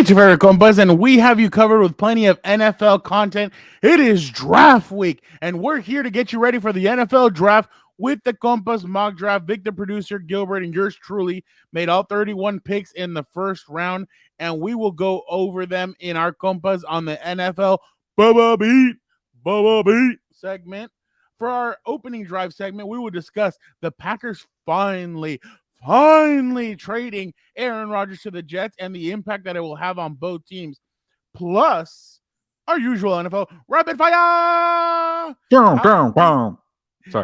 It's your favorite Compas, and we have you covered with plenty of NFL content. It is draft week, and we're here to get you ready for the NFL draft with the Compas mock draft. Vic, the producer, Gilbert, and yours truly made all 31 picks in the first round, and we will go over them in our Compas on the NFL Bubba Beat segment. For our opening drive segment, we will discuss the Packers finally trading Aaron Rodgers to the Jets and the impact that it will have on both teams. Plus, our usual NFL rapid fire.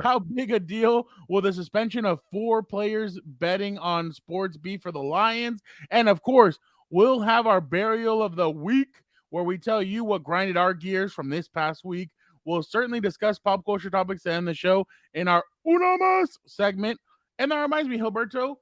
How big a deal will the suspension of 4 players betting on sports be for the Lions? And of course, we'll have our burial of the week where we tell you what grinded our gears from this past week. We'll certainly discuss pop culture topics to end the show in our Una Mas segment. And that reminds me, Gilberto,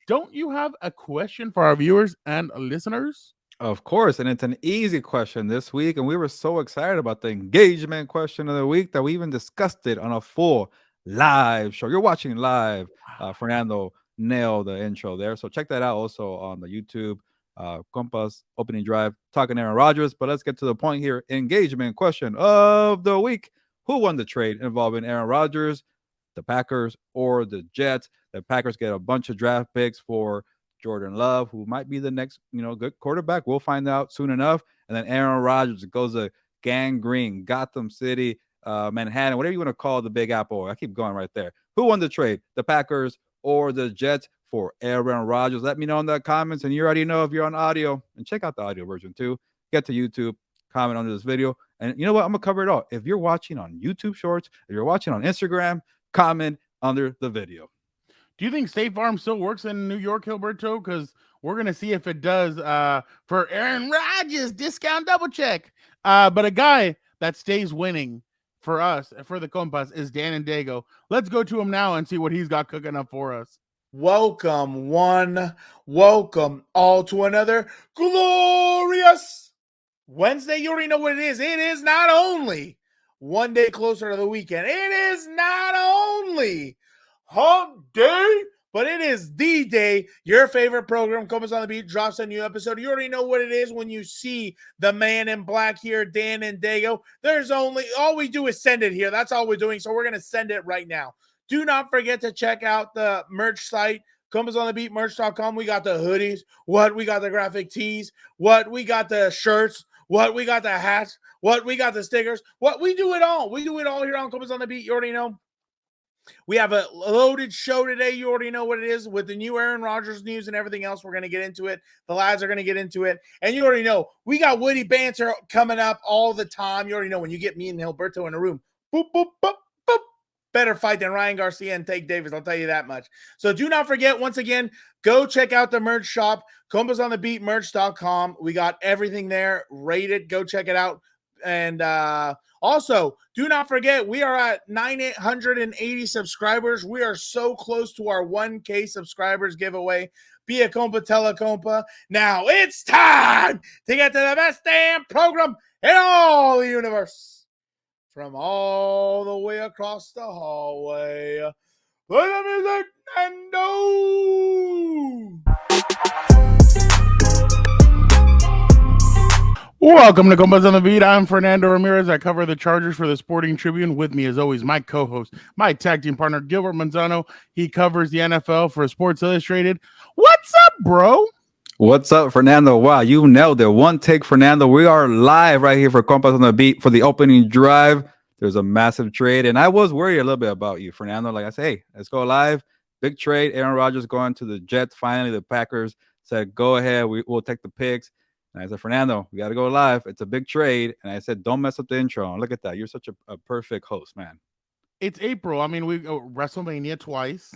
don't you have a question for our viewers and listeners? Of course, and it's an easy question this week, and we were so excited about the engagement question of the week that we even discussed it on a full live show. You're watching live. Fernando nailed the intro there, so check that out also on the YouTube Compas opening drive, talking Aaron Rodgers. But let's get to the point here. Engagement question of the week. Who won the trade involving Aaron Rodgers, the Packers, or the Jets? The Packers get a bunch of draft picks for Jordan Love, who might be the next, good quarterback. We'll find out soon enough. And then Aaron Rodgers goes to Gangrene, Gotham City, Manhattan, whatever you want to call the Big Apple. I keep going right there. Who won the trade? The Packers or the Jets for Aaron Rodgers? Let me know in the comments. And you already know if you're on audio, and check out the audio version too. Get to YouTube, comment under this video. And you know what? I'm going to cover it all. If you're watching on YouTube Shorts, if you're watching on Instagram, comment under the video. Do you think State Farm still works in New York, Gilberto? Because we're going to see if it does for Aaron Rodgers, discount double check. But a guy that stays winning for us, for the Compas, is Dan and Daygo. Let's go to him now and see what he's got cooking up for us. Welcome, one. Welcome all to another glorious Wednesday. You already know what it is. It is not only one day closer to the weekend. It is not only hump day, but it is the day your favorite program, Compas on the Beat, drops a new episode. You already know what it is when you see the man in black here, Dan and Daygo. All we do is send it here. That's all we're doing. So we're going to send it right now. Do not forget to check out the merch site, CompasOnTheBeatMerch.com. We got the hoodies. We got the graphic tees. We got the shirts. We got the hats. We got the stickers. We do it all. We do it all here on Compas on the Beat. You already know. We have a loaded show today. You already know what it is with the new Aaron Rodgers news and everything else. We're going to get into it. The lads are going to get into it. And you already know we got witty banter coming up all the time. You already know when you get me and Gilberto in a room, boop, boop, boop, boop. Better fight than Ryan Garcia and Tank Davis. I'll tell you that much. So do not forget, once again, go check out the merch shop, CompasOnTheBeatMerch.com. We got everything there rated. Go check it out. And also, do not forget, we are at 980 subscribers. We are so close to our 1K subscribers giveaway. Be a compa, tell a compa. Now it's time to get to the best damn program in all the universe. From all the way across the hallway. Play the music and go! Welcome to Compas on the Beat. I'm Fernando Ramirez. I cover the Chargers for the Sporting Tribune. With me, as always, my co-host, my tag team partner, Gilbert Manzano. He covers the NFL for Sports Illustrated. What's up, bro? What's up, Fernando? Wow, you nailed it. One take, Fernando. We are live right here for Compas on the Beat for the opening drive. There's a massive trade, and I was worried a little bit about you, Fernando. Like I said, hey, let's go live. Big trade. Aaron Rodgers going to the Jets. Finally, the Packers said, go ahead. We'll take the picks. And I said, Fernando, we got to go live. It's a big trade. And I said, don't mess up the intro. And look at that. You're such a perfect host, man. It's April. I mean, we WrestleMania twice.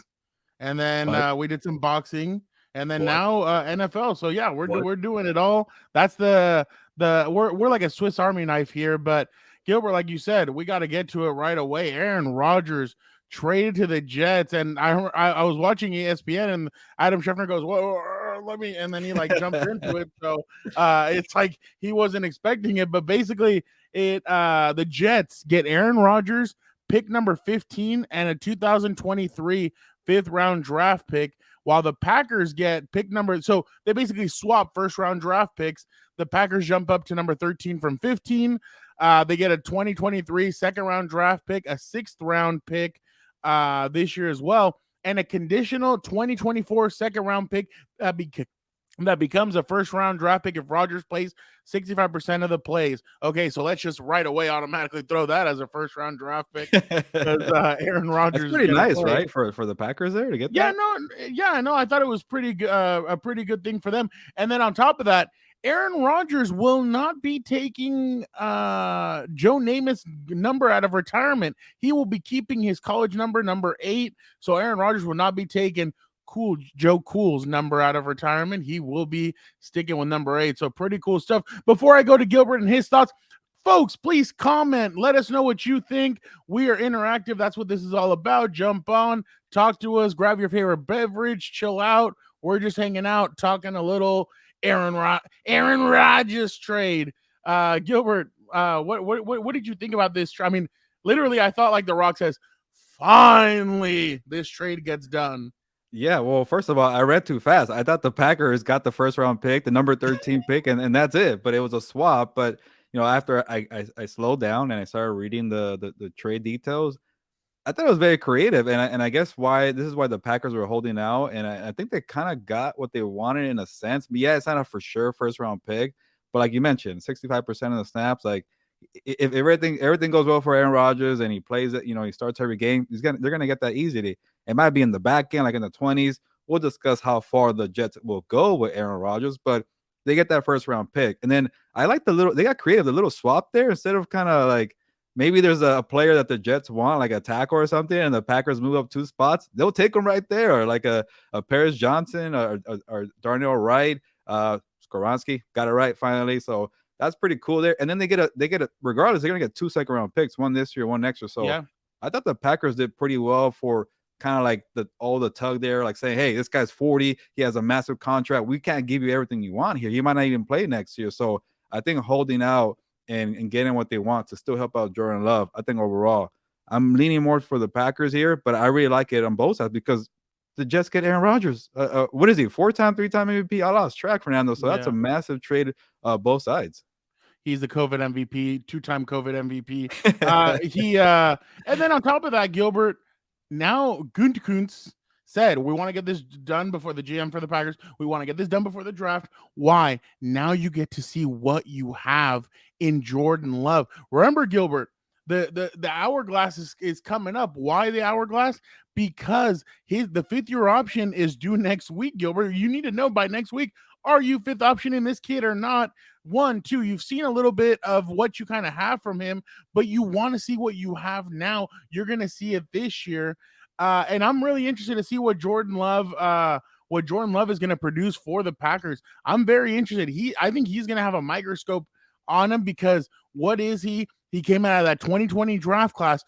And then we did some boxing. And then now NFL. So, yeah, we're doing it all. That's we're like a Swiss Army knife here. But, Gilbert, like you said, we got to get to it right away. Aaron Rodgers traded to the Jets. And I was watching ESPN, and Adam Schefter goes, whoa, let me, and then he like jumps into it. So it's like he wasn't expecting it, but basically the Jets get Aaron Rodgers, pick number 15, and a 2023 5th round draft pick, while the Packers get pick number. So they basically swap first round draft picks. The Packers jump up to number 13 from 15. They get a 2023 second round draft pick, a 6th round pick this year as well, and a conditional 2024 second round pick that becomes a first round draft pick if Rodgers plays 65% of the plays. Okay, so let's just right away automatically throw that as a first round draft pick because Aaron Rodgers. That's pretty nice, right? For the Packers there to get that. No, I thought it was pretty good, a pretty good thing for them. And then on top of that, Aaron Rodgers will not be taking Joe Namath's number out of retirement. He will be keeping his college number 8. So Aaron Rodgers will not be taking Joe Cool's number out of retirement. He will be sticking with number 8. So pretty cool stuff. Before I go to Gilbert and his thoughts, folks, please comment. Let us know what you think. We are interactive. That's what this is all about. Jump on, talk to us, grab your favorite beverage, chill out. We're just hanging out, talking a little Aaron Rodgers trade. Gilbert, what did you think about this? I mean, literally, I thought like The Rock says, finally, this trade gets done. Yeah, well, first of all, I read too fast. I thought the Packers got the first round pick, the number 13 pick, and that's it. But it was a swap. But after I slowed down and I started reading the trade details, I thought it was very creative. And I guess this is why the Packers were holding out. And I think they kind of got what they wanted in a sense. But yeah, it's not a for sure first round pick. But like you mentioned, 65% of the snaps, like if everything goes well for Aaron Rodgers and he plays it, he starts every game, they're gonna get that easily. It might be in the back end, like in the 20s. We'll discuss how far the Jets will go with Aaron Rodgers, but they get that first round pick. And then I like they got creative, the little swap there, instead of kind of like maybe there's a player that the Jets want, like a tackle or something, and the Packers move up 2 spots. They'll take them right there, or like a Paris Johnson or Darnell Wright. Skoronski got it right finally. So that's pretty cool there. And then they get a regardless, they're gonna get 2 second round picks, one this year, one next year. So yeah. I thought the Packers did pretty well for kind of like all the tug there, like saying, hey, this guy's 40, he has a massive contract. We can't give you everything you want here. He might not even play next year. So I think holding out and getting what they want to still help out Jordan Love, I think overall, I'm leaning more for the Packers here, but I really like it on both sides because the Jets get Aaron Rodgers. What is he? 4-time, 3-time MVP? I lost track, Fernando. So that's a massive trade, both sides. He's the COVID MVP, 2-time COVID MVP. And then on top of that, Gilbert, now Gunther said, we want to get this done before the GM for the Packers. We want to get this done before the draft. Why? Now you get to see what you have in Jordan Love. Remember, Gilbert, the hourglass is coming up. Why the hourglass? Because the 5th-year option is due next week, Gilbert. You need to know by next week, are you 5th optioning this kid or not? 1, 2, you've seen a little bit of what you kind of have from him, but you want to see what you have now. You're going to see it this year. And I'm really interested to see what Jordan Love is going to produce for the Packers. I'm very interested. I think he's going to have a microscope on him because what is he? He came out of that 2020 draft class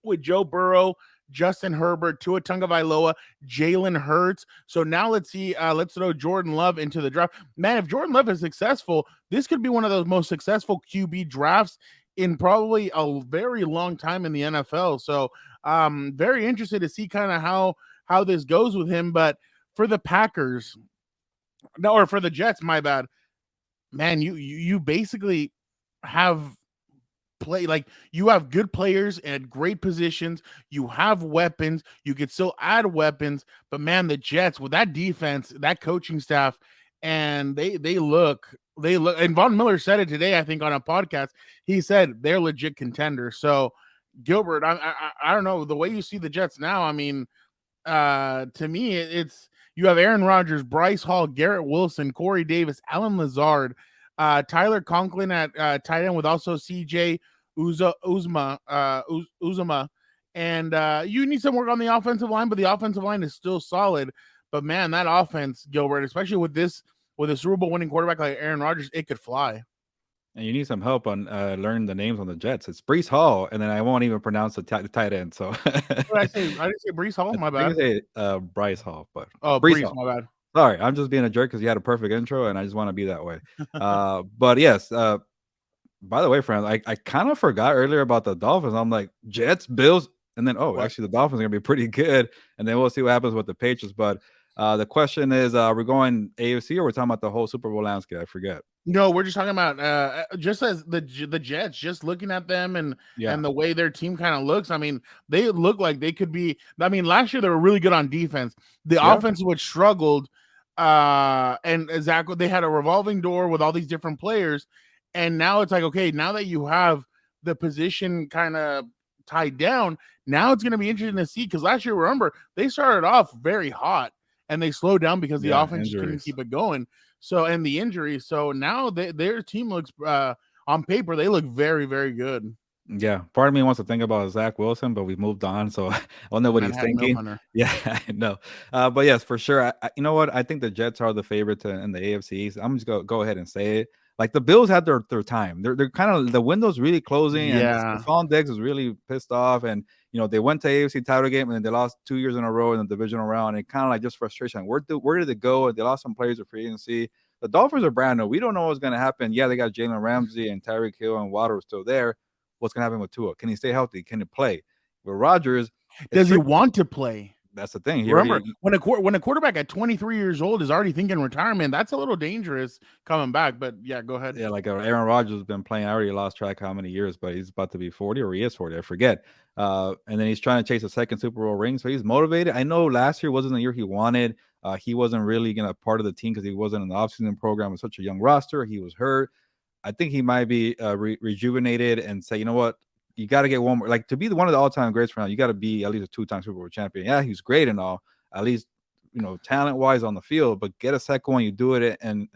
with Joe Burrow, Justin Herbert, Tua Tagovailoa, Jalen Hurts. So now let's see. Let's throw Jordan Love into the draft. Man, if Jordan Love is successful, this could be one of those most successful QB drafts in probably a very long time in the NFL. So very interested to see kind of how this goes with him. But for the Packers, or for the Jets, my bad, man, you basically have you have good players at great positions. You have weapons. You could still add weapons, but man, the Jets with that defense, that coaching staff, and they look. And Von Miller said it today, I think, on a podcast. He said they're legit contenders. So, Gilbert, I don't know the way you see the Jets now. I mean, to me, it's you have Aaron Rodgers, Bryce Hall, Garrett Wilson, Corey Davis, Alan Lazard, Tyler Conklin at tight end with also CJ Uzma, and you need some work on the offensive line, but the offensive line is still solid. But man, that offense, Gilbert, especially with a Super Bowl winning quarterback like Aaron Rodgers, it could fly. And you need some help on learning the names on the Jets. It's Breece Hall, and then I won't even pronounce the tight end. So I didn't say Breece Hall. My bad. I say Bryce Hall, but Breece Hall. My bad. Sorry, I'm just being a jerk because you had a perfect intro, and I just want to be that way. But yes, by the way, friends, I kind of forgot earlier about the Dolphins. I'm like, Jets, Bills, and then actually the Dolphins are gonna be pretty good, and then we'll see what happens with the Patriots. But the question is, we're going AFC or we're talking about the whole Super Bowl landscape? I forget. No, we're just talking about just as the Jets, just looking at them and the way their team kind of looks. I mean, they look like they could be. I mean, last year they were really good on defense. The offense which struggled, and exactly they had a revolving door with all these different players, and now it's like, okay, now that you have the position kind of tied down, now it's going to be interesting to see, because last year, remember, they started off very hot and they slowed down because the offense just couldn't keep it going. So, and the injuries. So now their team looks, on paper, they look very, very good. Yeah, part of me wants to think about Zach Wilson, but we've moved on, so I don't know what he's thinking. Yeah, I know. But yes, for sure. You know what? I think the Jets are the favorite in the AFC East. I'm just go ahead and say it. Like the Bills had their time. They're kind of, the window's really closing, and Stephon Diggs is really pissed off. And they went to AFC title game and then they lost 2 years in a row in the divisional round. And kind of like just frustration. Where did it go? And they lost some players of free agency. The Dolphins are brand new. We don't know what's going to happen. Yeah, they got Jalen Ramsey and Tyreek Hill and Waddle still there. What's going to happen with Tua? Can he stay healthy? Can he play? With Rodgers, does he want to play? That's the thing. Remember, when a quarterback at 23 years old is already thinking retirement, that's a little dangerous coming back. But yeah, go ahead. Yeah, like Aaron Rodgers has been playing. I already lost track how many years, but he's about to be 40, or he is 40. I forget. And then he's trying to chase a second Super Bowl ring, so he's motivated. I know last year wasn't the year he wanted. He wasn't really going to part of the team because he wasn't in the offseason program with such a young roster. He was hurt. I think he might be rejuvenated and say, you know what? You got to get one more. Like, to be one of the all-time greats for now, you got to be at least a 2-time Super Bowl champion. Yeah, he's great and all, at least talent-wise on the field. But get a second one, you do it, and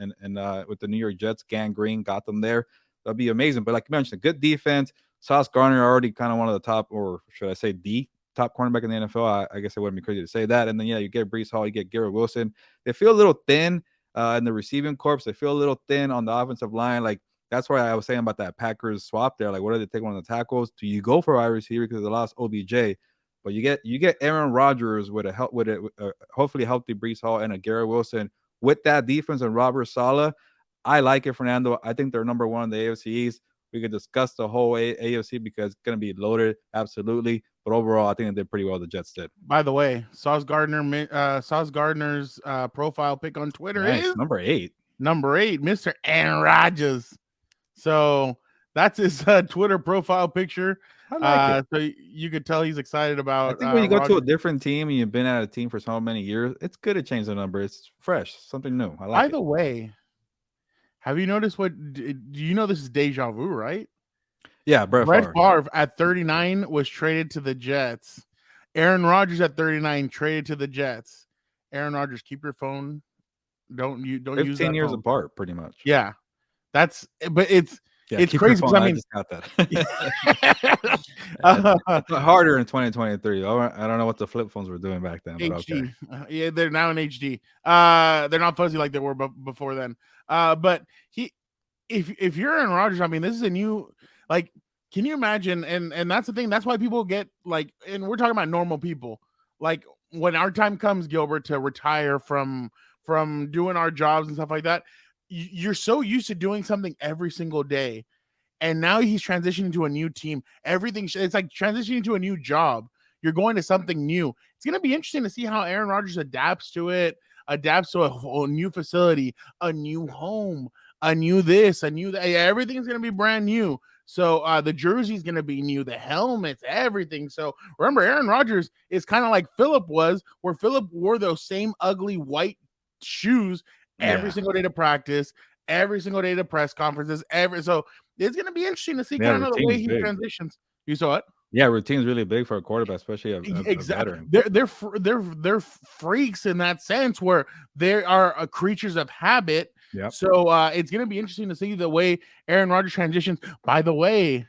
with the New York Jets, gangrene got them there. That'd be amazing. But like you mentioned, good defense. Sauce Gardner already kind of one of the top, or should I say the top cornerback in the NFL. I guess it wouldn't be crazy to say that. And then you get Breece Hall, you get Garrett Wilson. They feel a little thin in the receiving corps. They feel a little thin on the offensive line. Like, that's why I was saying about that Packers swap there. Like, what do they take one of the tackles? Do you go for a wide receiver because they lost OBJ? But you get Aaron Rodgers with a hopefully healthy Breece Hall and a Garrett Wilson with that defense and Robert Saleh. I like it, Fernando. I think they're number one in the AFC East. We could discuss the whole AFC because it's going to be loaded, absolutely. But overall, I think they did pretty well. The Jets did. By the way, Sauce Gardner's profile pic on Twitter is number 8. Number 8, Mr. Aaron Rodgers. So that's his Twitter profile picture. I like it. So you could tell he's excited about. I think when you go to a different team and you've been at a team for so many years, it's good to change the number. It's fresh, something new. I like it. By the way, have you noticed do you know this is deja vu, right? Yeah, Brett Favre at 39 was traded to the Jets. Aaron Rodgers at 39 traded to the Jets. Aaron Rodgers, keep your phone. Don't use that 15 years phone. Apart, pretty much. Yeah. It's crazy because I just got that. It's harder in 2023. I don't know what the flip phones were doing back then. But HD. Okay. Yeah, they're now in HD. They're not fuzzy like they were before then. But if you're Aaron Rodgers, I mean, this is a new, like, can you imagine? And that's the thing. That's why people get like, and we're talking about normal people. Like, when our time comes, Gilbert, to retire from doing our jobs and stuff like that, you're so used to doing something every single day, and now he's transitioning to a new team. It's like transitioning to a new job. You're going to something new. It's going to be interesting to see how Aaron Rodgers adapts to it, adapts to a whole new facility, a new home, a new this, a new that. Everything's going to be brand new. So the jersey's going to be new, the helmets, everything. So remember, Aaron Rodgers is kind of like Philip was, where Philip wore those same ugly white shoes every single day to practice, every single day to press conferences. So it's going to be interesting to see kind of the way he transitions. You saw it? Yeah, routine's really big for a quarterback, especially a veteran. They're freaks in that sense, where they are creatures of habit. Yep. So it's going to be interesting to see the way Aaron Rodgers transitions. By the way,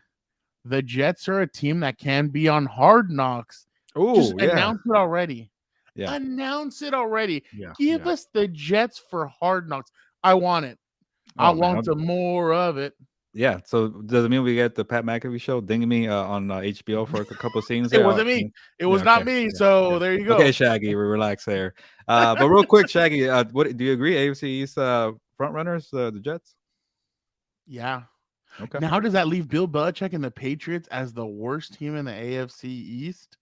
the Jets are a team that can be on Hard Knocks. Announce it already. Yeah. Announce it already. Yeah. Give us the Jets for Hard Knocks. I want it. I want some more of it. Yeah. So does it mean we get the Pat McAfee show dinging me on HBO for a couple of scenes? It wasn't me. It was not me. So there you go. Okay, Shaggy, we relax there. But real quick, Shaggy, what do you agree? AFC East front runners, the Jets? Yeah. Okay. Now, does that leave Bill Belichick and the Patriots as the worst team in the AFC East?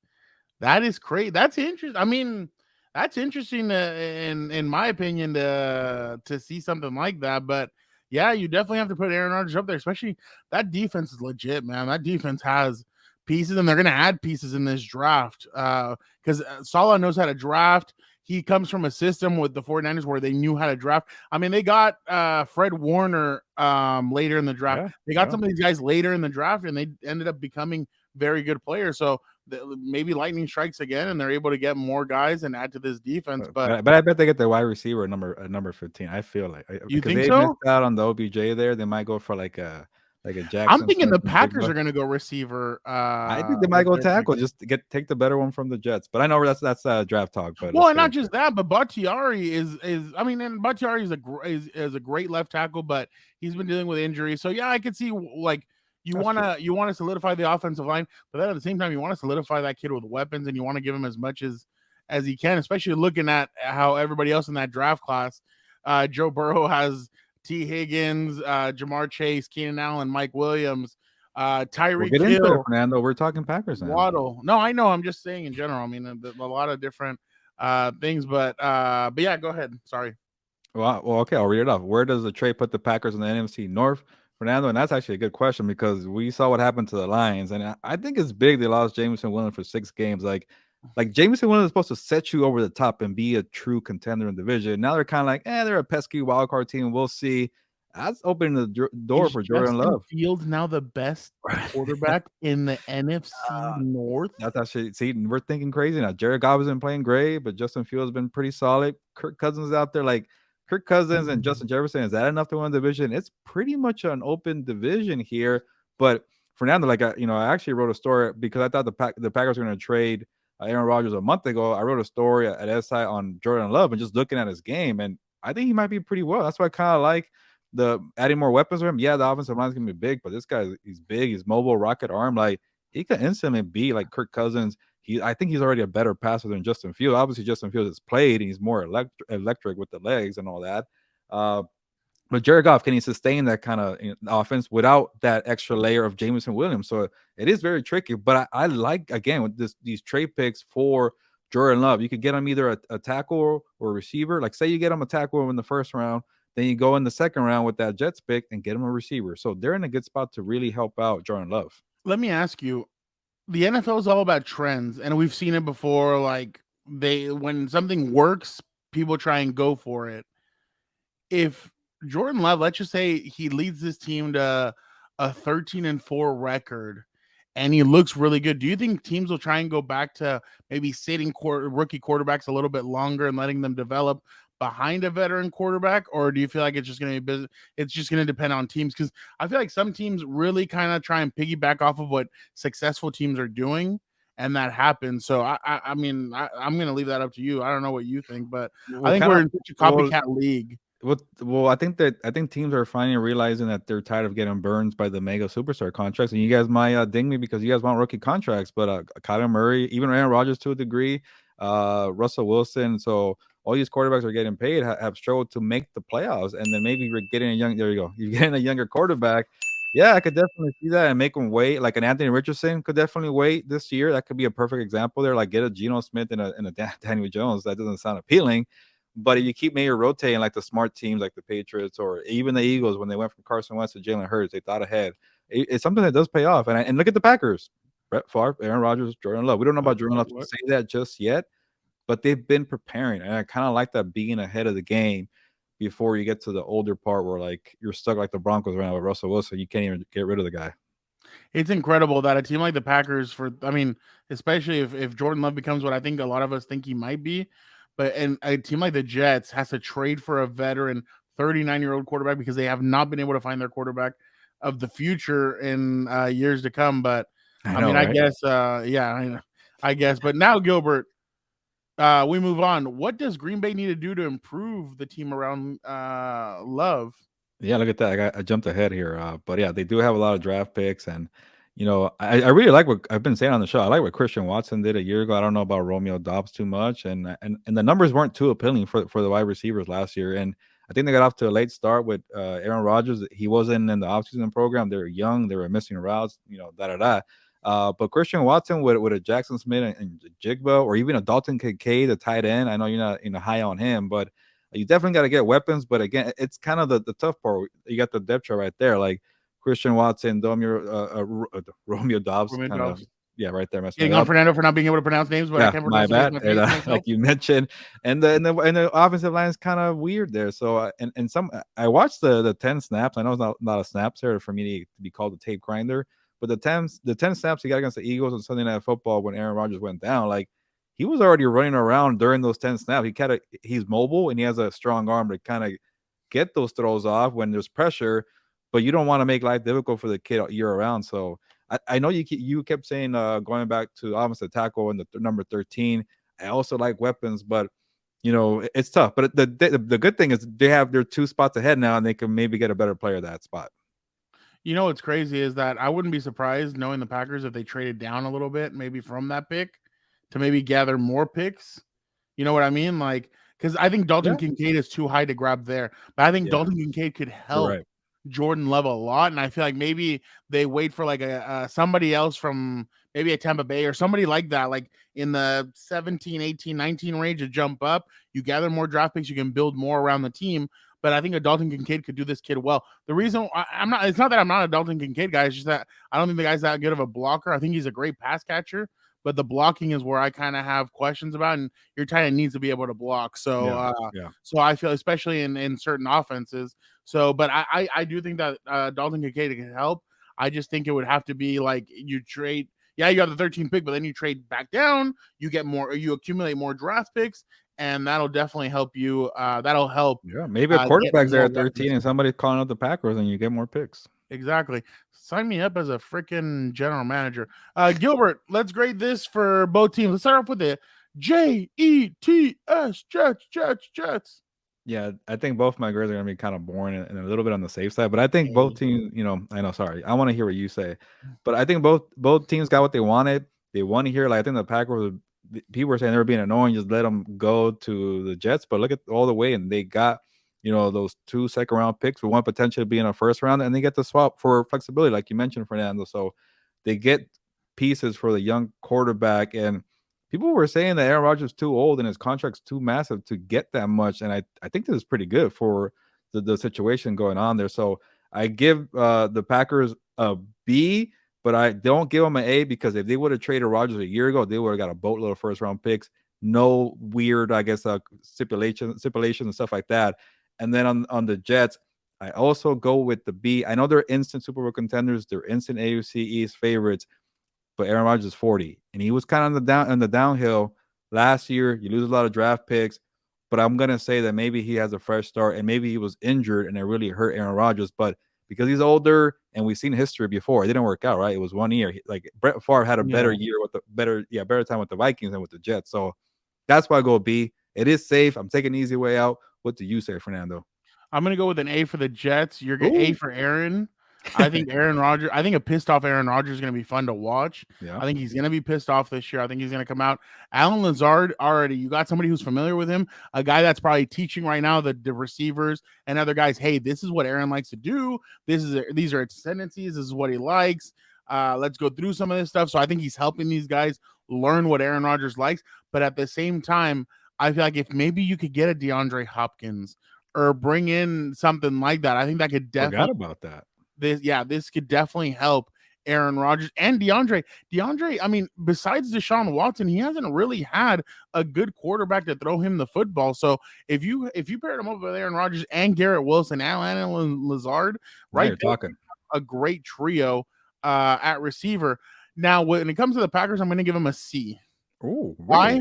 That is great. That's interesting. I mean, that's interesting in my opinion to see something like that. But yeah, you definitely have to put Aaron Rodgers up there, especially that defense is legit, man. That defense has pieces, and they're going to add pieces in this draft because Saleh knows how to draft. He comes from a system with the 49ers where they knew how to draft. I mean, they got Fred Warner later in the draft. They got some of these guys later in the draft, and they ended up becoming very good players. So maybe lightning strikes again, and they're able to get more guys and add to this defense. But I bet they get the wide receiver number 15. I feel like you because think they so? missed out on the OBJ there. They might go for like a Jackson. I'm thinking the Packers are going to go receiver. I think they might go tackle. Just take the better one from the Jets. But I know that's draft talk. But well, and not just that, but Bakhtiari is I mean, and Bakhtiari is a great left tackle, but he's been dealing with injuries. So yeah, I could see like you want to solidify the offensive line, but then at the same time you want to solidify that kid with weapons, and you want to give him as much as he can, especially looking at how everybody else in that draft class. Joe Burrow has T. Higgins, Jamar Chase, Keenan Allen, Mike Williams, Tyreek Hill. Fernando, we're talking Packers now. Waddle. No, I know. I'm just saying in general. I mean, a lot of different things, but yeah, go ahead. Sorry. Well, okay, I'll read it off. Where does the trade put the Packers in the NFC North, Fernando? And that's actually a good question because we saw what happened to the Lions, and I think it's big they lost Jameson Williams for 6 games. Like Jameson Williams is supposed to set you over the top and be a true contender in the division. Now they're kind of like, they're a pesky wild card team. We'll see. That's opening the door for Jordan Love. Fields now the best quarterback in the NFC North. That's actually, see, we're thinking crazy now. Jared Goff has been playing great, but Justin Fields has been pretty solid. Kirk Cousins out there, like Kirk Cousins and Justin Jefferson. Is that enough to win the division? It's pretty much an open division here. But Fernando, like I actually wrote a story because I thought the Packers were going to trade Aaron Rodgers a month ago. I wrote a story at SI on Jordan Love and just looking at his game, and I think he might be pretty well. That's why I kind of like the adding more weapons for him. Yeah, the offensive line's gonna be big, but this guy, he's big, he's mobile, rocket arm. Like he could instantly be like Kirk Cousins. I think he's already a better passer than Justin Fields. Obviously, Justin Fields has played and he's more electric with the legs and all that. But Jared Goff, can he sustain that kind of offense without that extra layer of Jameson Williams? So it is very tricky. But I like, again, with these trade picks for Jordan Love, you could get him either a tackle or a receiver. Like say you get him a tackle in the first round, then you go in the second round with that Jets pick and get him a receiver. So they're in a good spot to really help out Jordan Love. Let me ask you, the NFL is all about trends, and we've seen it before. Like when something works, people try and go for it. If Jordan Love, let's just say he leads this team to a 13-4 record and he looks really good, do you think teams will try and go back to maybe sitting rookie quarterbacks a little bit longer and letting them develop behind a veteran quarterback? Or do you feel like it's just going to be business? It's just going to depend on teams, because I feel like some teams really kind of try and piggyback off of what successful teams are doing, and that happens. So I mean, I'm going to leave that up to you. I don't know what you think, but I think we're in such a copycat league. Well, I think teams are finally realizing that they're tired of getting burned by the mega superstar contracts. And you guys might ding me because you guys want rookie contracts, but Kyler Murray, even Aaron Rodgers to a degree, Russell Wilson. So all these quarterbacks are getting paid have struggled to make the playoffs. And then maybe you're getting you're getting a younger quarterback. Yeah, I could definitely see that and make them wait. Like an Anthony Richardson could definitely wait this year. That could be a perfect example there. Like get a Geno Smith and a Daniel Jones. That doesn't sound appealing. But if you keep maybe rotating like the smart teams like the Patriots or even the Eagles, when they went from Carson Wentz to Jalen Hurts, they thought ahead. It's something that does pay off. And look at the Packers. Brett Favre, Aaron Rodgers, Jordan Love. We don't know about Jordan Love to say that just yet, but they've been preparing. And I kind of like that being ahead of the game before you get to the older part where like you're stuck like the Broncos right now with Russell Wilson. You can't even get rid of the guy. It's incredible that a team like the Packers, especially if Jordan Love becomes what I think a lot of us think he might be, and a team like the Jets has to trade for a veteran 39-year-old quarterback because they have not been able to find their quarterback of the future in years to come. But I guess. But now, Gilbert, we move on. What does Green Bay need to do to improve the team around Love? Yeah, look at that. I jumped ahead here. But yeah, they do have a lot of draft picks. And, I really like what I've been saying on the show. I like what Christian Watson did a year ago. I don't know about Romeo Doubs too much. And the numbers weren't too appealing for the wide receivers last year. And I think they got off to a late start with Aaron Rodgers. He wasn't in the offseason program. They were young. They were missing routes, But Christian Watson with a Jackson Smith and Jigba, or even a Dalton Kincaid, the tight end. I know you're not high on him, but you definitely got to get weapons. But again, it's kind of the tough part. You got the depth chart right there, like Christian Watson, Romeo Dobbs, kind of. Yeah, right there. Getting on Fernando for not being able to pronounce names, but yeah, I can't my pronounce bad. And, like you mentioned, and the offensive line is kind of weird there. So and some I watched the 10 snaps. I know it's not a snaps here for me to be called a tape grinder, but the 10 snaps he got against the Eagles on Sunday Night Football when Aaron Rodgers went down, like he was already running around during those 10 snaps. He's mobile and he has a strong arm to kind of get those throws off when there's pressure, but you don't want to make life difficult for the kid year around. So I know you kept saying going back to offensive tackle and the number 13. I also like weapons, but it's tough. But the good thing is they have their 2 spots ahead now, and they can maybe get a better player at that spot. What's crazy is that I wouldn't be surprised knowing the Packers if they traded down a little bit, maybe from that pick to maybe gather more picks. You know what I mean? Like, because I think Dalton Kincaid is too high to grab there, but I think Dalton Kincaid could help Jordan Love a lot, and I feel like maybe they wait for like a somebody else from maybe a Tampa Bay or somebody like that, like in the 17, 18, 19 range to jump up. You gather more draft picks, you can build more around the team. But I think a Dalton Kincaid could do this kid well. The reason it's not that I'm not a Dalton Kincaid guy, it's just that I don't think the guy's that good of a blocker. I think he's a great pass catcher, but the blocking is where I kind of have questions about, and your tight end needs to be able to block. So, so I feel, especially in certain offenses. So, but I do think that Dalton Kincaid can help. I just think it would have to be like you trade. Yeah, you have the 13th pick, but then you trade back down. You get more, or you accumulate more draft picks, and that'll definitely help you. That'll help. Yeah, maybe a quarterback's there at 13, and somebody's calling up the Packers, and you get more picks. Exactly. Sign me up as a freaking general manager. Gilbert, let's grade this for both teams. Let's start off with the Jets, Jets. Yeah, I think both my grades are going to be kind of boring and a little bit on the safe side. But I think both teams, sorry, I want to hear what you say. But I think both teams got what they wanted. They want to hear, like, I think the Packers, people were saying they were being annoying, just let them go to the Jets. But look at all the way, and they got, those 2 second-round picks with one potentially being a first round, and they get the swap for flexibility, like you mentioned, Fernando. So they get pieces for the young quarterback, and people were saying that Aaron Rodgers is too old and his contract's too massive to get that much. And I think this is pretty good for the situation going on there. So I give the Packers a B, but I don't give them an A, because if they would have traded Rodgers a year ago, they would have got a boatload of first-round picks. No weird, I guess, stipulations and stuff like that. And then on the Jets, I also go with the B. I know they're instant Super Bowl contenders. They're instant AFC East favorites. But Aaron Rodgers is 40, and he was kind of on the downhill last year. You lose a lot of draft picks, but I'm gonna say that maybe he has a fresh start, and maybe he was injured, and it really hurt Aaron Rodgers. But because he's older, and we've seen history before, it didn't work out, right? It was 1 year. Like Brett Favre had a better year with better time with the Vikings than with the Jets. So that's why I go B. It is safe. I'm taking the easy way out. What do you say, Fernando? I'm gonna go with an A for the Jets. You're getting A for Aaron. I think a pissed off Aaron Rodgers is going to be fun to watch. Yeah. I think he's going to be pissed off this year. I think he's going to come out. Alan Lazard, already, you got somebody who's familiar with him, a guy that's probably teaching right now the receivers and other guys, hey, this is what Aaron likes to do. These are its tendencies. This is what he likes. Let's go through some of this stuff. So I think he's helping these guys learn what Aaron Rodgers likes. But at the same time, I feel like if maybe you could get a DeAndre Hopkins or bring in something like that, I think that could definitely. Forgot about that. This could definitely help Aaron Rodgers and DeAndre. I mean, besides Deshaun Watson, he hasn't really had a good quarterback to throw him the football. So if you paired him up with Aaron Rodgers and Garrett Wilson and Alan Lazard, right, you're talking a great trio at receiver. Now, when it comes to the Packers, I'm going to give them a C. Oh, really? Why?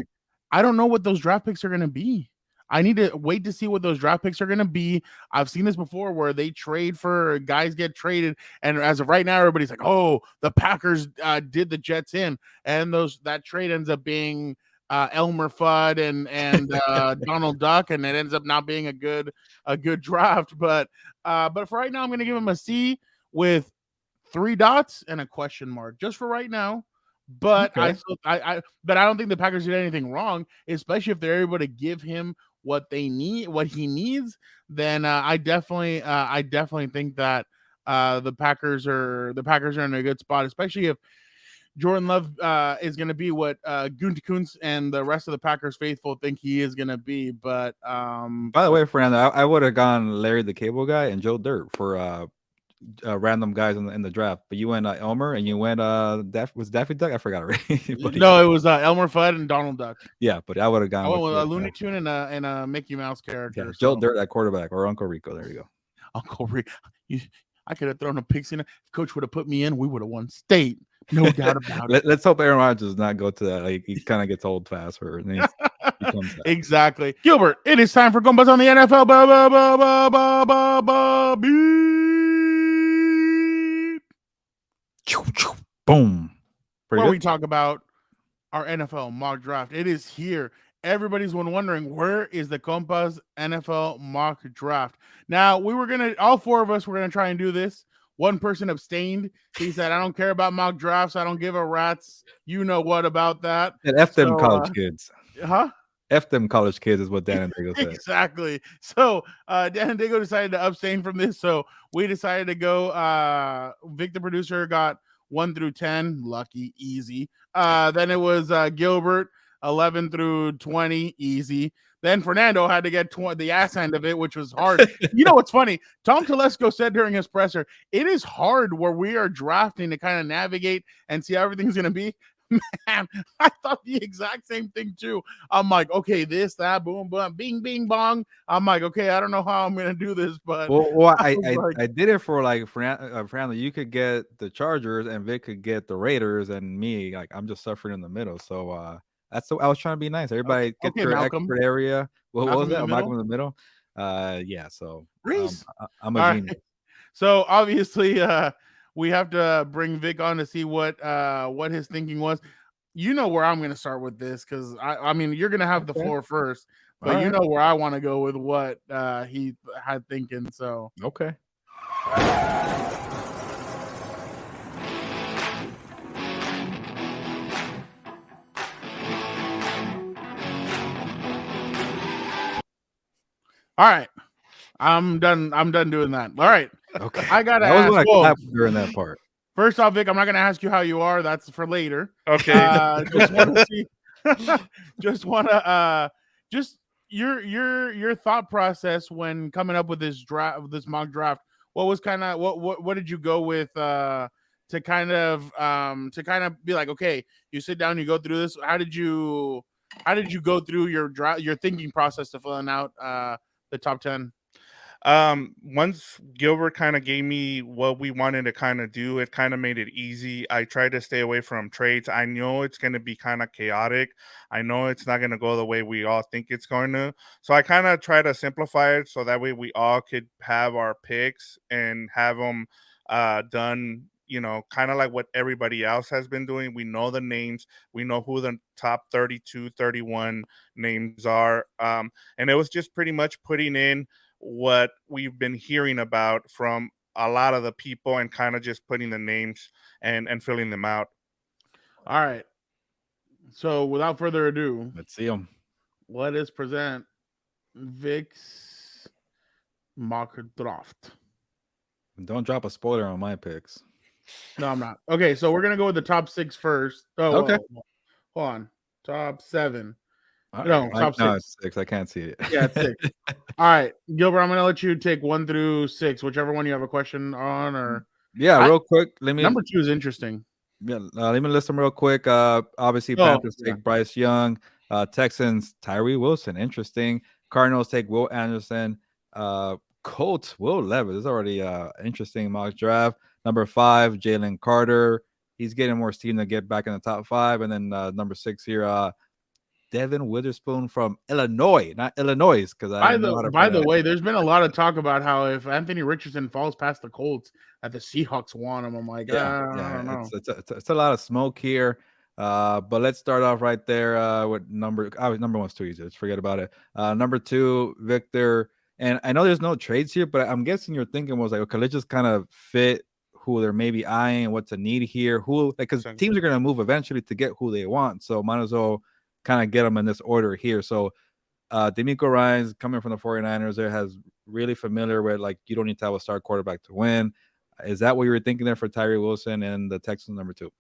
I don't know what those draft picks are going to be. I need to wait to see what those draft picks are going to be. I've seen this before where they trade for guys get traded. And as of right now, everybody's like, oh, the Packers did the Jets in. And that trade ends up being Elmer Fudd and Donald Duck. And it ends up not being a good draft. But for right now, I'm going to give him a C with 3 dots and a question mark just for right now. But okay. I don't think the Packers did anything wrong, especially if they're able to give him what he needs. Then I definitely think that the Packers are in a good spot, especially if Jordan Love is going to be what Gutekunst and the rest of the Packers faithful think he is going to be. But by the way, Fernando, I would have gone Larry the Cable Guy and Joe Dirt for random guys in the draft. But you went Elmer and you went was Daffy Duck? I forgot already. No, it was Elmer Fudd and Donald Duck. Yeah, but I would have gone with a Looney Tune and a Mickey Mouse character. Yeah, Joe Dirt at quarterback or Uncle Rico. There you go. Uncle Rico. I could have thrown a pig in. If Coach would have put me in, we would have won state. No doubt about it. Let's hope Aaron Rodgers does not go to that. Like he kind of gets old fast for it. Exactly. Gilbert, it is time for Compas on the NFL. Boom. Where we talk about our NFL mock draft. It is here. Everybody's been wondering, where is the Compas NFL mock draft? Now, all four of us were going to try and do this. One person abstained. He said, I don't care about mock drafts. I don't give a rat's. You know what about that? And F them college kids. Huh? F them college kids is what Dan and Daygo said. Exactly. So Dan and Daygo decided to abstain from this. So we decided to go. Vic, the producer, got 1 through 10. Lucky, easy. Then it was Gilbert, 11 through 20, easy. Then Fernando had to get the ass end of it, which was hard. You know what's funny? Tom Telesco said during his presser, it is hard where we are drafting to kind of navigate and see how everything's going to be. Man, I thought the exact same thing too. I'm like, okay, this, that, boom, boom, bing, bing, bong. I'm like, okay, I don't know how I'm going to do this, but I did it for like Fernando. You could get the Chargers and Vic could get the Raiders, and me, like I'm just suffering in the middle. So I was trying to be nice. Everybody get their expert area. What was that? Malcolm in the middle. Yeah. So I'm a genius. Right. So obviously, we have to bring Vic on to see what his thinking was. You know where I'm going to start with this because I mean you're going to have the floor first, but you know where I want to go with what he had thinking. So okay. All right. I'm done doing that. All right. Okay. I gotta ask during that part. First off, Vic, I'm not gonna ask you how you are. That's for later. Okay. Just want to see. Just your thought process when coming up with this mock draft. What was kind of what did you go with to kind of be like, okay, you sit down, you go through this. How did you go through your thinking process to filling out the top 10? Once Gilbert kind of gave me what we wanted to kind of do, it kind of made it easy. I tried to stay away from trades. I know it's going to be kind of chaotic. I know it's not going to go the way we all think it's going to. So I kind of try to simplify it so that way we all could have our picks and have them done, kind of like what everybody else has been doing. We know the names. We know who the top 32, 31 names are. And it was just pretty much putting in what we've been hearing about from a lot of the people and kind of just putting the names and filling them out. All right. So without further ado, let's see them. Let us present Vic's mock draft. Don't drop a spoiler on my picks. No, I'm not. Okay, so we're gonna go with the top 6 first. Oh, okay. Hold on. Top 7. Top 6. 6. I can't see it. Yeah, it's 6. All right, Gilbert, I'm gonna let you take 1 through 6, whichever one you have a question on, or real quick. Number 2 is interesting. Yeah, let me list them real quick. Obviously, Panthers take Bryce Young. Texans Tyree Wilson, interesting. Cardinals take Will Anderson. Colts Will Levis. This is already interesting mock draft. Number 5, Jalen Carter. He's getting more steam to get back in the top 5. And then number 6 here, Devin Witherspoon from Illinois, not Illinois, because by the way, there's been a lot of talk about how if Anthony Richardson falls past the Colts, that the Seahawks want him. I'm like, I don't know. It's a lot of smoke here. But let's start off right there with number 1's too easy. Let's forget about it. Number 2, Victor. And I know there's no trades here, but I'm guessing your thinking was like, okay, let's just kind of fit who they're maybe eyeing, what's a need here, because teams are going to move eventually to get who they want. So might as well kind of get them in this order here. So D'Amico Ryans coming from the 49ers there has really familiar with, like, you don't need to have a star quarterback to win. Is that what you were thinking there for Tyree Wilson and the Texans number 2?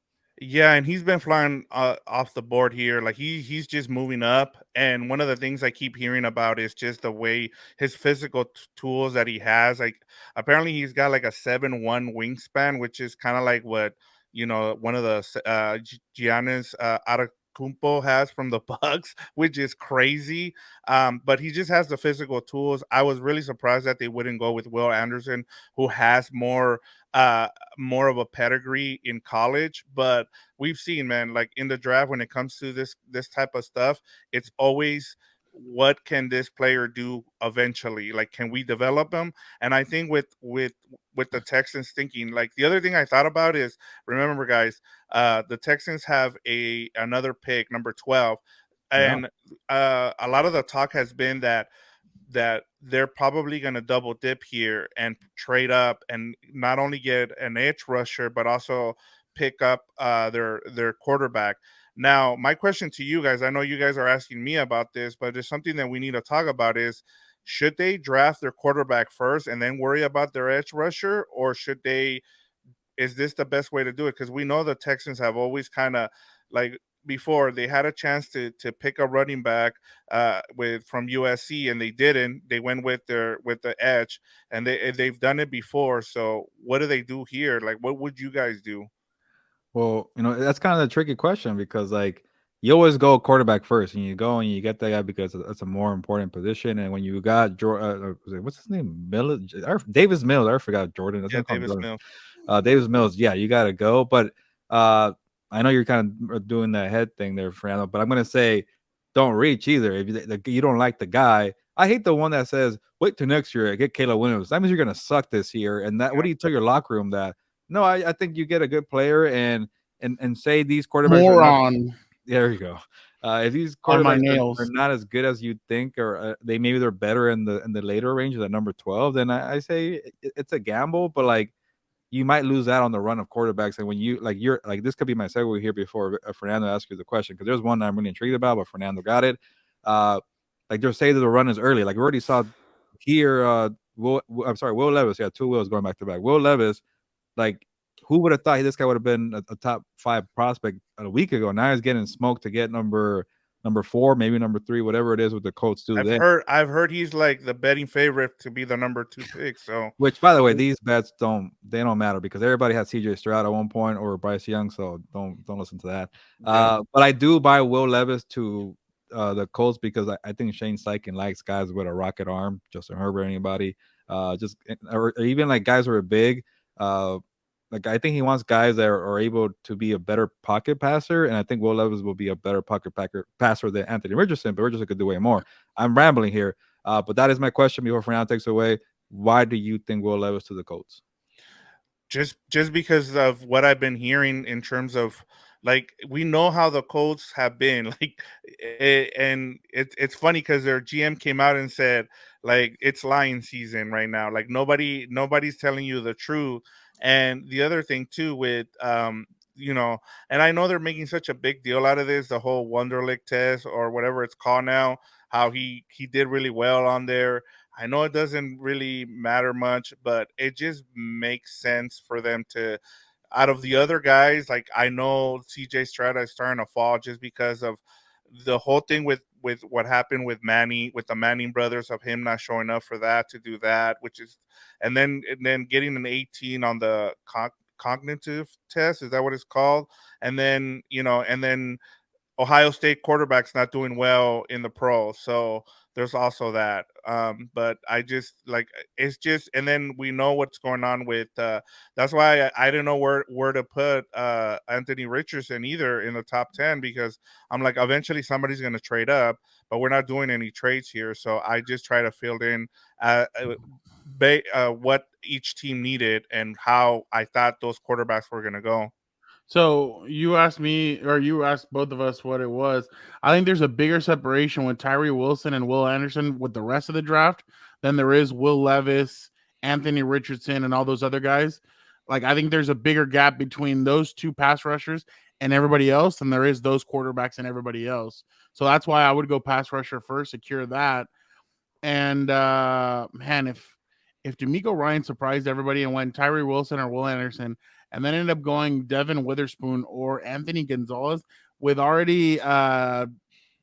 Yeah, and he's been flying off the board here. Like he's just moving up. And one of the things I keep hearing about is just the way his physical tools that he has. Like apparently he's got like a 7'1" wingspan, which is kind of like what one of the Giannis Kumpo has from the Bucks, which is crazy. But he just has the physical tools. I was really surprised that they wouldn't go with Will Anderson, who has uh more of a pedigree in college. But we've seen, man, like in the draft when it comes to this type of stuff, it's always what can this player do eventually? Like, can we develop him? And I think with the Texans thinking, like the other thing I thought about is, remember, guys, the Texans have another pick, number 12, Yeah. and a lot of the talk has been that they're probably going to double dip here and trade up and not only get an edge rusher but also pick up their quarterback. Now, my question to you guys, I know you guys are asking me about this, but it's something that we need to talk about is, should they draft their quarterback first and then worry about their edge rusher, or is this the best way to do it? Because we know the Texans have always kind of, like, before they had a chance to pick a running back with from USC and they didn't. They went with the edge, and they've done it before. So what do they do here? Like, what would you guys do? Well, that's kind of the tricky question because like you always go quarterback first, and you go and you get that guy because it's a more important position. And when you got what's his name, Davis Mills, I forgot Jordan. That's Yeah, gonna call him Davis Jordan. Mills. Davis Mills, yeah, you got to go. But I know you're kind of doing that head thing there, Fernando. But I'm gonna say, don't reach either. If you don't like the guy, I hate the one that says, "Wait till next year, get Caleb Williams." That means you're gonna suck this year. And that, what do you tell your locker room that? No, I think you get a good player and say these quarterbacks are not. Moron There you go. If these on my quarterbacks are nails. not as good as you think, or they're better in the later range of the number 12, then I say it's a gamble. But like you might lose out on the run of quarterbacks. And when you're like, this could be my segue here before Fernando asks you the question, because there's one that I'm really intrigued about, but Fernando got it. Like they're saying that the run is early. Like we already saw here. I'm sorry, Will Levis. Yeah, two Wills going back to back. Will Levis, like who would have thought this guy would have been a top 5 prospect a week ago? Now he's getting smoked to get number 4, maybe number 3, whatever it is with the Colts too. I've heard he's like the betting favorite to be the number 2 pick. So, Which, by the way, these bets don't matter because everybody had CJ Stroud at one point or Bryce Young, so don't listen to that. yeah. But I do buy Will Levis to the Colts because I think Shane Steichen likes guys with a rocket arm, Justin Herbert, anybody, or even like guys who are big. Like I think he wants guys that are able to be a better pocket passer, and I think Will Levis will be a better pocket passer than Anthony Richardson. But Richardson could do way more. I'm rambling here, but that is my question before Fernando takes away. Why do you think Will Levis to the Colts? Just because of what I've been hearing in terms of, like, we know how the Colts have been like, and it's funny because their GM came out and said, like, it's lying season right now. Like nobody's telling you the truth. And the other thing too with and I know they're making such a big deal out of this, the whole Wonderlic test or whatever it's called now, how he did really well on there. I know it doesn't really matter much, but it just makes sense for them to, out of the other guys, like I know CJ Stroud is starting to fall just because of the whole thing with what happened with the Manning brothers, of him not showing up for that to do that, which is, and then getting an 18 on the cognitive test, is that what it's called? And then Ohio State quarterback's not doing well in the pros, so there's also that. But I just like, it's just, and then we know what's going on with. That's why I didn't know where to put Anthony Richardson either in the top 10, because I'm like, eventually somebody's going to trade up, but we're not doing any trades here, so I just try to fill in what each team needed and how I thought those quarterbacks were going to go. So you asked me, or you asked both of us what it was. I think there's a bigger separation with Tyree Wilson and Will Anderson with the rest of the draft than there is Will Levis, Anthony Richardson, and all those other guys. Like, I think there's a bigger gap between those two pass rushers and everybody else than there is those quarterbacks and everybody else. So that's why I would go pass rusher first, secure that. And man, if D'Amico Ryan surprised everybody and went Tyree Wilson or Will Anderson, and then ended up going Devin Witherspoon or Anthony Gonzalez with already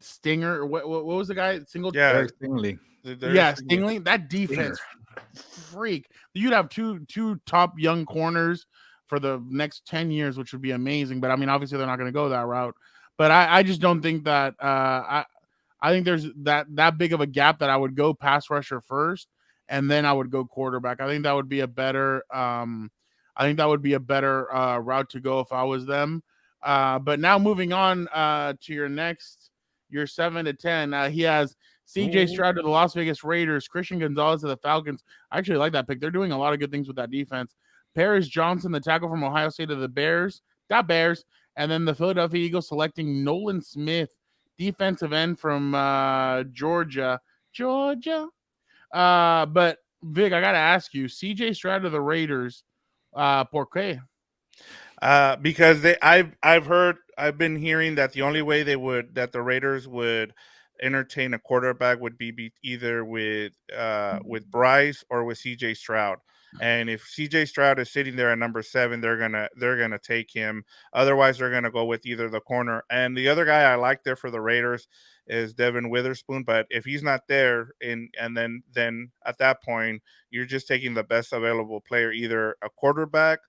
Stinger. What was the guy? Derek Stingley. Yeah, Stingley. That defense freak. You'd have two top young corners for the next 10 years, which would be amazing. But I mean, obviously they're not going to go that route. But I just don't think that I think there's that big of a gap that I would go pass rusher first, and then I would go quarterback. I think that would be a better route to go if I was them. But now moving on to your 7 to 10. He has CJ Stroud to the Las Vegas Raiders, Christian Gonzalez to the Falcons. I actually like that pick. They're doing a lot of good things with that defense. Paris Johnson, the tackle from Ohio State, to the Bears. Got Bears. And then the Philadelphia Eagles selecting Nolan Smith, defensive end from Georgia. But Vic, I got to ask you, CJ Stroud to the Raiders, ¿por qué? Because I've been hearing that the only way that the Raiders would entertain a quarterback would be either with Bryce or with CJ Stroud. And if CJ Stroud is sitting there at number 7, they're gonna take him. Otherwise, they're gonna go with either the corner. And the other guy I like there for the Raiders is Devin Witherspoon. But if he's not there, and then at that point, you're just taking the best available player, either a quarterback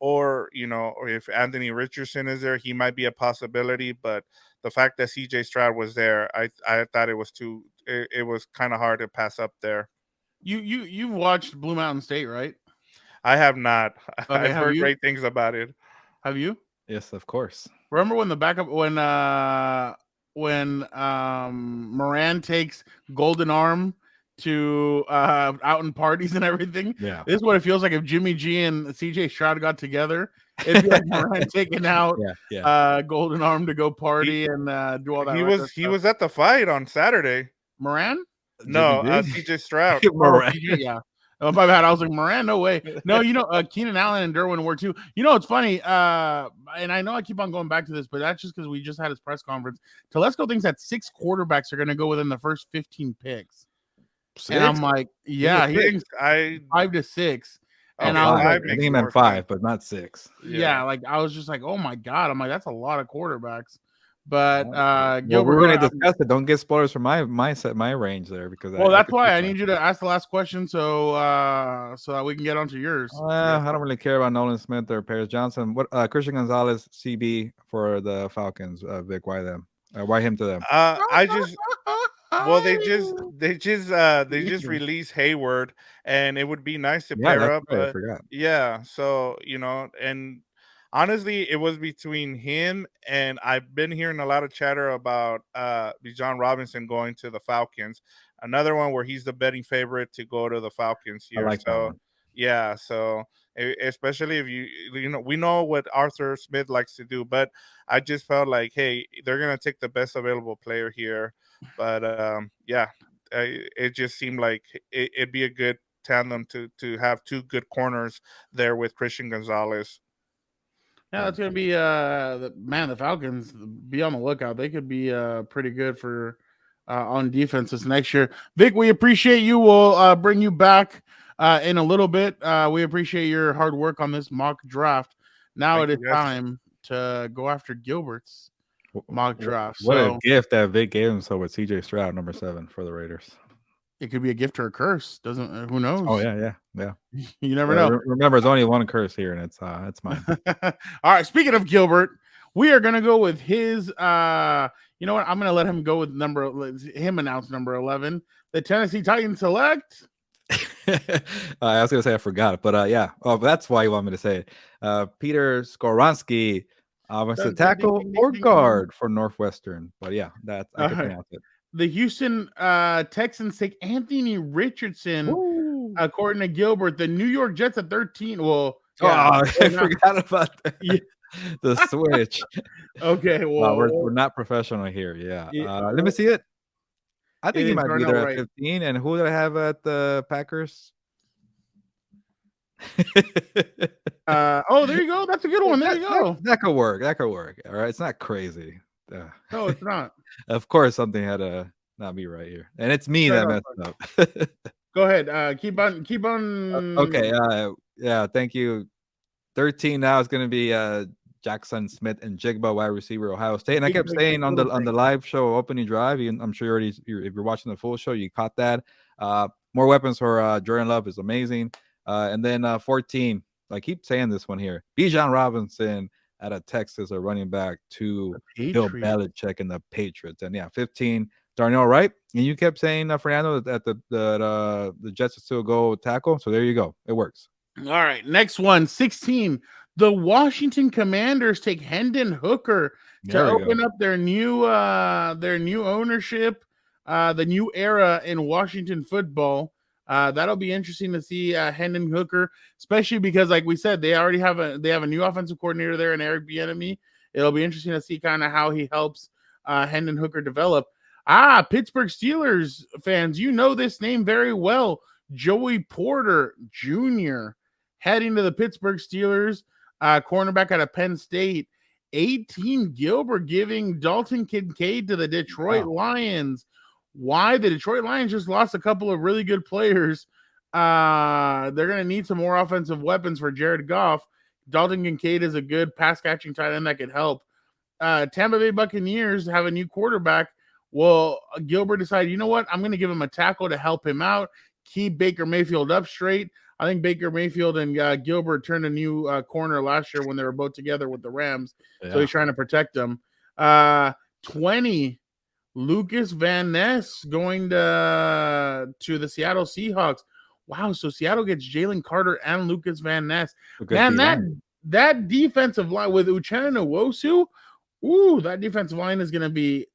or if Anthony Richardson is there, he might be a possibility. But the fact that CJ Stroud was there, I thought it was kind of hard to pass up there. You've watched Blue Mountain State, right? I have not. Okay, I've heard great things about it. Have you? Yes, of course. Remember when Moran takes Golden Arm to out in parties and everything? Yeah. This is what it feels like if Jimmy G and CJ Stroud got together. It'd be like Moran taking out Golden Arm to go party and do all that. He was at the fight on Saturday. Moran? No, CJ Stroud. Moran. Yeah. Oh, my bad. I was like, Moran, no way. No, Keenan Allen and Derwin were too. It's funny, and I know I keep on going back to this, but that's just because we just had his press conference. Telesco thinks that 6 quarterbacks are going to go within the first 15 picks. 6? And I'm like, yeah, he thinks 5 to 6. And I was like, I think he meant 5, but not 6. Yeah, like I was just like, oh my God. I'm like, that's a lot of quarterbacks. But Gilbert, we're going to discuss it. Don't get spoilers from my range there, because that's why I need you to ask the last question so that we can get onto yours. I don't really care about Nolan Smith or Paris Johnson. What Christian Gonzalez, CB for the Falcons? Vic, why them? Why him to them? They just released Hayward, and it would be nice to pair up. Right, I forgot. Yeah, so and honestly, it was between him, and I've been hearing a lot of chatter about Bijan Robinson going to the Falcons. Another one where he's the betting favorite to go to the Falcons here. I like that one. Yeah, so especially if we know what Arthur Smith likes to do, but I just felt like, hey, they're gonna take the best available player here. But it just seemed like it'd be a good tandem to have 2 good corners there with Christian Gonzalez. Yeah, that's gonna be the Falcons. Be on the lookout. They could be pretty good for on defense this next year. Vic, we appreciate you. We'll bring you back in a little bit. We appreciate your hard work on this mock draft. Now it is time to go after Gilbert's mock draft. What a gift that Vic gave him. So with CJ Stroud, number 7 for the Raiders. It could be a gift or a curse. Who knows? Oh yeah. You never know. Remember, it's only one curse here, and it's mine. All right. Speaking of Gilbert, we are gonna go with his. You know what? I'm gonna let him go with announce number 11. The Tennessee Titans select. I was gonna say I forgot, but yeah. Oh, that's why you want me to say it. Peter Skoronski. It's a tackle or guard for Northwestern, but yeah, I can pronounce it. The Houston Texans take Anthony Richardson, according to Gilbert. The New York Jets at 13. Well, I forgot about that. Yeah. The switch. Okay, well, we're not professional here. Yeah. Let me see it. I think he might be there at 15. And who did I have at the Packers? There you go. That's a good one. There you go. That could work. All right. It's not crazy. No, it's not. Of course, something had to not be right here. And it's me that messed up. Go ahead. Keep on. Okay. Yeah. Thank you. 13 now is going to be Jackson Smith and Jigba, wide receiver, Ohio State. And I kept saying on the live show opening drive, I'm sure if you're watching the full show, you caught that. More weapons for Jordan Love is amazing. And then 14, I keep saying this one here, Bijan Robinson out of Texas, a running back to Bill Belichick and the Patriots. And 15, Darnell Wright. And you kept saying, Fernando, that the Jets will still go tackle. So there you go. It works. All right. Next one, 16. The Washington Commanders take Hendon Hooker to open up their new ownership, the new era in Washington football. That'll be interesting to see Hendon Hooker, especially because, like we said, they already have a new offensive coordinator there in Eric Bieniemy. It'll be interesting to see kind of how he helps Hendon Hooker develop. Pittsburgh Steelers fans, you know this name very well. Joey Porter Jr. heading to the Pittsburgh Steelers, cornerback out of Penn State. 18 Gilbert giving Dalton Kincaid to the Detroit Lions. Why? The Detroit Lions just lost a couple of really good players. They're going to need some more offensive weapons for Jared Goff. Dalton Kincaid is a good pass-catching tight end that could help. Tampa Bay Buccaneers have a new quarterback. Well, Gilbert decided, you know what? I'm going to give him a tackle to help him out, keep Baker Mayfield up straight. I think Baker Mayfield and Gilbert turned a new corner last year when they were both together with the Rams. Yeah. So he's trying to protect them. 20, Lucas Van Ness going to the Seattle Seahawks. Wow, so Seattle gets Jalen Carter and Lucas Van Ness. Man, that defensive line with Uchenna Nwosu, that defensive line is going to be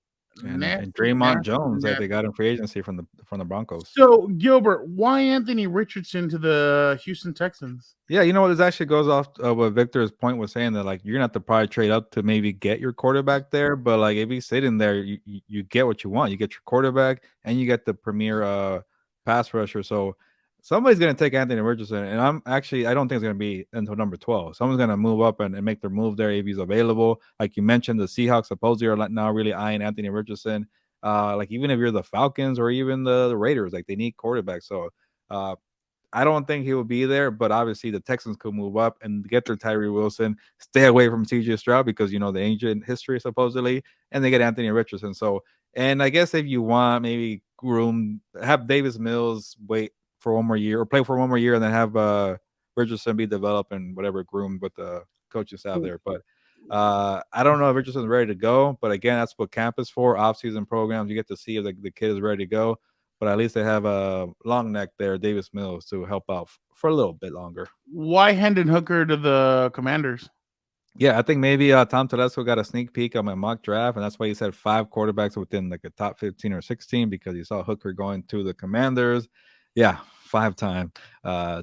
and Draymond Jones that they got in free agency from the Broncos. So Gilbert, why Anthony Richardson to the Houston Texans? Yeah, you know what? This actually goes off what Victor's point was saying, that like you're gonna have to probably trade up to maybe get your quarterback there, but like if he's sitting there, you get what you want. You get your quarterback and you get the premier pass rusher. So somebody's gonna take Anthony Richardson, and I don't think it's gonna be until number 12. Someone's gonna move up and make their move there if he's available. Like you mentioned, the Seahawks supposedly are now really eyeing Anthony Richardson. Like even if you're the Falcons or even the Raiders, like they need quarterbacks. So I don't think he will be there, but obviously the Texans could move up and get their Tyree Wilson, stay away from CJ Stroud because the ancient history supposedly, and they get Anthony Richardson. So, and I guess if you want, maybe have Davis Mills wait for one more year or play for one more year and then have Richardson be developed and whatever groomed with the coaching staff there. But I don't know if Richardson's ready to go, but again, that's what camp is for, off-season programs. You get to see if the kid is ready to go, but at least they have a long neck there, Davis Mills, to help out for a little bit longer. Why Hendon Hooker to the Commanders? Yeah, I think maybe Tom Telesco got a sneak peek on my mock draft, and that's why he said 5 quarterbacks within like a top 15 or 16 because he saw Hooker going to the Commanders. Yeah, 5-time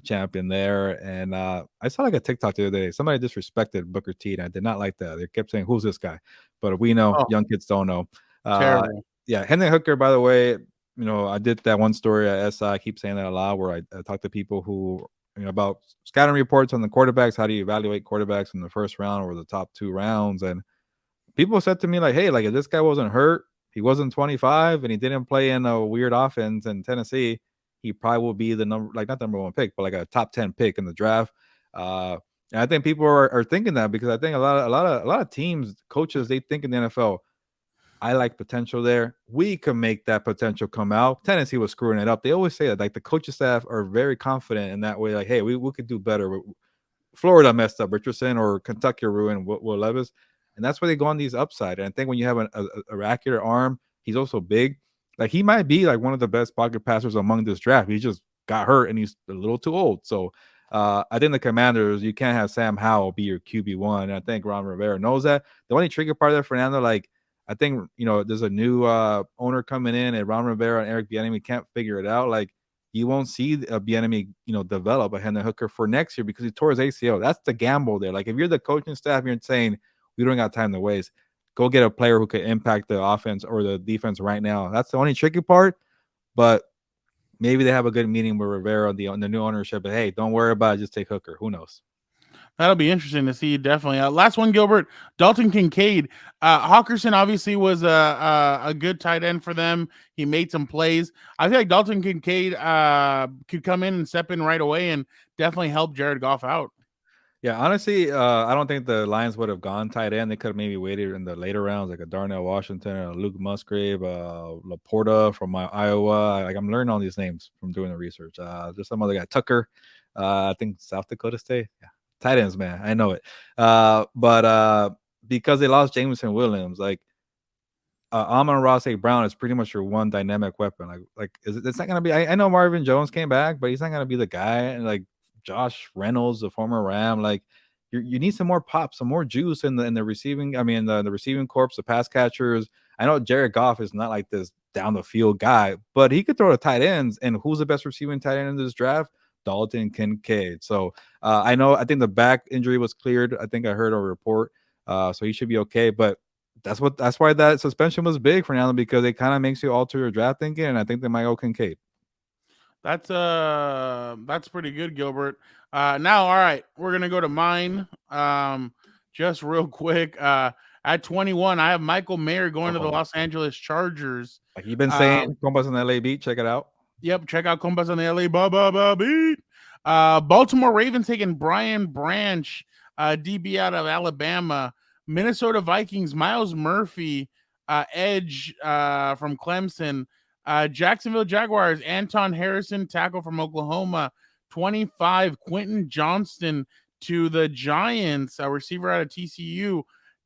champion there. And I saw like a TikTok the other day. Somebody disrespected Booker T, and I did not like that. They kept saying, who's this guy? But we know young kids don't know. Terrible. Yeah, Hendon Hooker, by the way, I did that one story at SI. I keep saying that a lot, where I talk to people who, about scouting reports on the quarterbacks. How do you evaluate quarterbacks in the first round or the top 2 rounds? And people said to me, like, hey, like if this guy wasn't hurt, he wasn't 25, and he didn't play in a weird offense in Tennessee, he probably will be the not number 1 pick, but like a top 10 pick in the draft. And I think people are thinking that because I think a lot of teams, coaches, they think in the NFL, I like potential there. We can make that potential come out. Tennessee was screwing it up. They always say that, like the coaching staff are very confident in that way. Like, hey, we could do better. Florida messed up Richardson, or Kentucky ruined Will Levis, and that's why they go on these upside. And I think when you have an accurate arm, he's also big. Like he might be like one of the best pocket passers among this draft. He just got hurt and he's a little too old. So I think the Commanders, you can't have Sam Howell be your QB1. And I think Ron Rivera knows that. The only tricky part there, Fernando, like I think, there's a new owner coming in, and Ron Rivera and Eric Bieniemy can't figure it out. Like you won't see Bieniemy, develop a Hendon Hooker for next year because he tore his ACL. That's the gamble there. Like if you're the coaching staff, you're saying we don't got time to waste. Go get a player who could impact the offense or the defense right now. That's the only tricky part. But maybe they have a good meeting with Rivera on the new ownership. But hey, don't worry about it. Just take Hooker. Who knows? That'll be interesting to see. Definitely. Last one, Gilbert. Dalton Kincaid. Hawkinson obviously was a good tight end for them. He made some plays. I feel like Dalton Kincaid could come in and step in right away and definitely help Jared Goff out. Yeah, honestly, I don't think the Lions would have gone tight end. They could have maybe waited in the later rounds, like a Darnell Washington, a Luke Musgrave, Laporta from Iowa. Like I'm learning all these names from doing the research. There's some other guy, Tucker. I think South Dakota State. Yeah, tight ends, man. I know it. But because they lost Jameson Williams, like Amon-Ra St. Brown is pretty much your one dynamic weapon. It's not gonna be. I know Marvin Jones came back, but he's not gonna be the guy. And like Josh Reynolds, the former Ram, like you need some more pop, some more juice in the receiving. I mean, the receiving corps, the pass catchers. I know Jared Goff is not like this down the field guy, but he could throw the tight ends. And who's the best receiving tight end in this draft? Dalton Kincaid. So I think the back injury was cleared. I think I heard a report, so he should be okay. But that's why that suspension was big, Fernando, because it kind of makes you alter your draft thinking, and I think they might go Kincaid. That's pretty good, Gilbert. Now, all right, we're gonna go to mine. Just real quick. At 21, I have Michael Mayer going to the Los Angeles Chargers. Like you've been saying, Compas on the LA beat. Check it out. Yep, check out Compas on the LA beat. Baltimore Ravens taking Brian Branch, DB out of Alabama. Minnesota Vikings, Miles Murphy, edge from Clemson. Jacksonville Jaguars, Anton Harrison, tackle from Oklahoma. 25, Quentin Johnston to the Giants, a receiver out of TCU.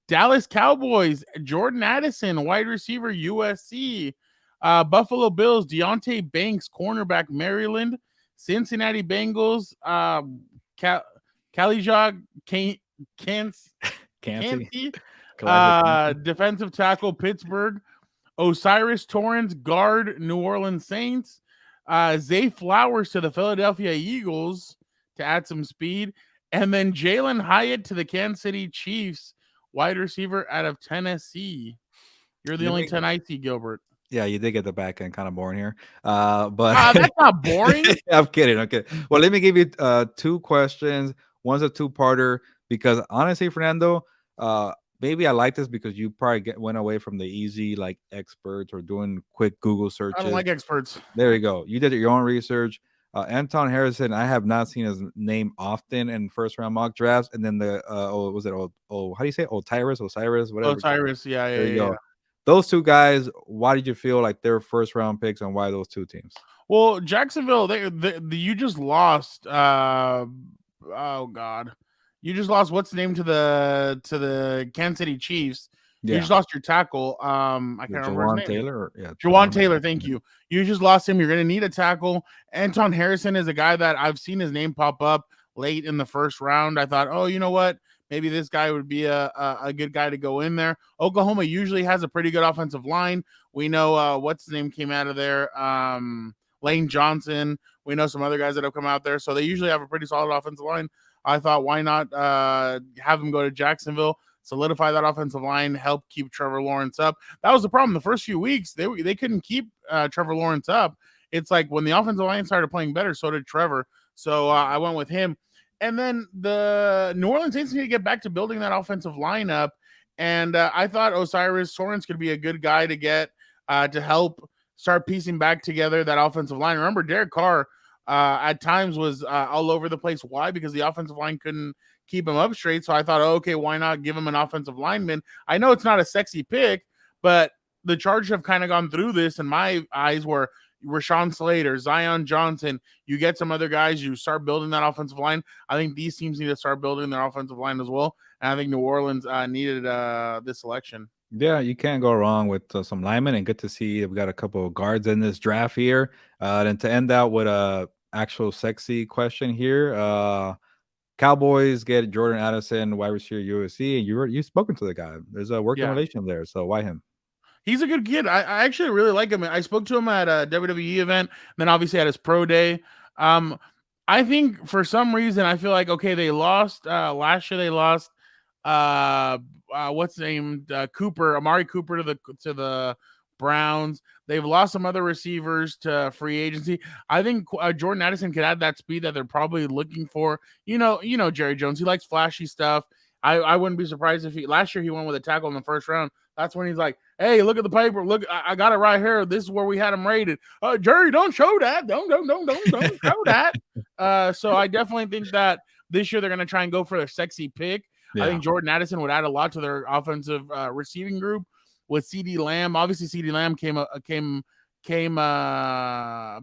Dallas Cowboys, Jordan Addison, wide receiver, USC. Buffalo Bills, Deontay Banks, cornerback, Maryland. Cincinnati Bengals, Kalijah Kansi, defensive tackle, Pittsburgh. Osiris Torrance, guard, New Orleans Saints. Zay Flowers to the Philadelphia Eagles to add some speed. And then Jalen Hyatt to the Kansas City Chiefs, wide receiver out of Tennessee. You're the only 10 I see, Gilbert. Yeah, you did get the back end kind of boring here. But that's not boring. I'm kidding. Okay. Well, let me give you two questions. One's a two-parter because honestly, Fernando, maybe I like this because you probably went away from the easy like experts or doing quick Google searches. I don't like experts. There you go. You did your own research. Anton Harrison, I have not seen his name often in first round mock drafts. And then how do you say Osiris, whatever. Osiris, yeah. There you go. Those two guys, why did you feel like they're first round picks, and why those two teams? Well, Jacksonville, you just lost. Oh God, you just lost. What's the name to the Kansas City Chiefs? Yeah. You just lost your tackle. I can't remember his name. Taylor. Jawan Taylor. Thank you. You just lost him. You're going to need a tackle. Anton Harrison is a guy that I've seen his name pop up late in the first round. I thought, oh, you know what? Maybe this guy would be a good guy to go in there. Oklahoma usually has a pretty good offensive line. We know what's his name came out of there. Lane Johnson. We know some other guys that have come out there. So they usually have a pretty solid offensive line. I thought, why not have them go to Jacksonville, solidify that offensive line, help keep Trevor Lawrence up. That was the problem. The first few weeks, they couldn't keep Trevor Lawrence up. It's like when the offensive line started playing better, so did Trevor. So I went with him. And then the New Orleans Saints need to get back to building that offensive lineup. And I thought Osiris Torrance could be a good guy to get to help start piecing back together that offensive line. Remember, Derek Carr at times was all over the place. Why? Because the offensive line couldn't keep him up straight. So I thought, okay, why not give him an offensive lineman? I know it's not a sexy pick, but the Chargers have kind of gone through this in my eyes where Rashawn Slater, Zion Johnson, you get some other guys, you start building that offensive line. I think these teams need to start building their offensive line as well. And I think New Orleans needed this selection. Yeah, you can't go wrong with some linemen, and good to see we got a couple of guards in this draft here. And to end out with a actual sexy question here, Cowboys get Jordan Addison, wide receiver USC, and you've spoken to the guy. There's a working relation there, so why him? He's a good kid. I actually really like him. I spoke to him at a WWE event, and then obviously at his pro day. I think for some reason I feel like they lost last year. They lost what's the name? Amari Cooper to the Browns. They've lost some other receivers to free agency. I think Jordan Addison could add that speed that they're probably looking for. You know, Jerry Jones. He likes flashy stuff. I wouldn't be surprised if last year he went with a tackle in the first round. That's when he's like, "Hey, look at the paper. Look, I got it right here. This is where we had him rated." Jerry, don't show that. Don't show that. So I definitely think that this year they're going to try and go for a sexy pick. Yeah. I think Jordan Addison would add a lot to their offensive receiving group with CeeDee Lamb. Obviously, CeeDee Lamb became a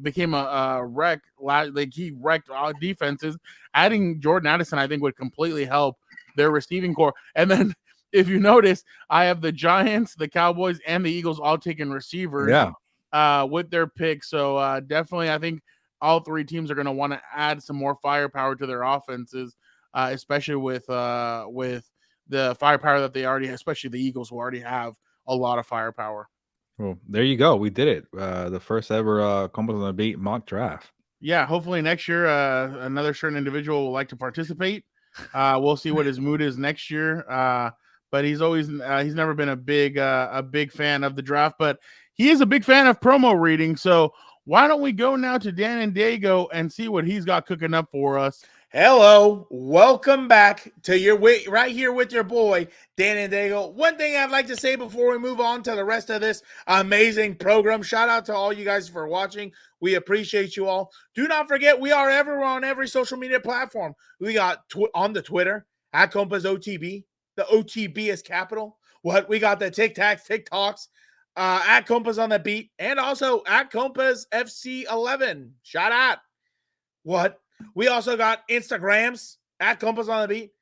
wreck. Like he wrecked all defenses. Adding Jordan Addison, I think, would completely help their receiving core. And then, if you notice, I have the Giants, the Cowboys, and the Eagles all taking receivers with their picks. So definitely, I think all three teams are going to want to add some more firepower to their offenses, especially with the firepower that they already have, especially the Eagles, who already have a lot of firepower. Well, there you go. We did it. The first ever Compas on the Beat mock draft. Yeah, hopefully next year another certain individual will like to participate. We'll see what his mood is next year. But he's never been a big fan of the draft, but he is a big fan of promo reading. So why don't we go now to Dan and Daygo and see what he's got cooking up for us? Hello, welcome back to your right here with your boy Dan and Daygo. One thing I'd like to say before we move on to the rest of this amazing program, shout out to all you guys for watching. We appreciate you all. Do not forget, we are everywhere on every social media platform. We got on the Twitter at Compas OTB. The OTB is capital. We got the TikToks at Compas on the Beat, and also at Compas FC 11. Shout out. We also got Instagrams at Compas on the Beat.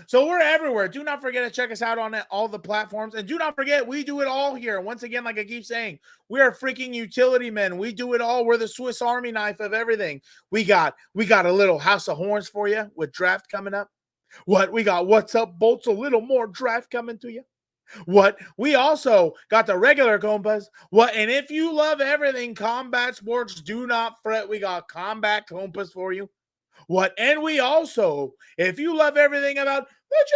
So we're everywhere. Do not forget to check us out on all the platforms. And do not forget, we do it all here. Once again, like I keep saying, we are freaking utility men. We do it all. We're the Swiss Army knife of everything. We got a little House of Horns for you with draft coming up. We got What's Up Bolts, a little more draft coming to you. We also got the regular Compas. And if you love everything combat sports, do not fret. We got combat Compas for you. And we also, if you love everything about the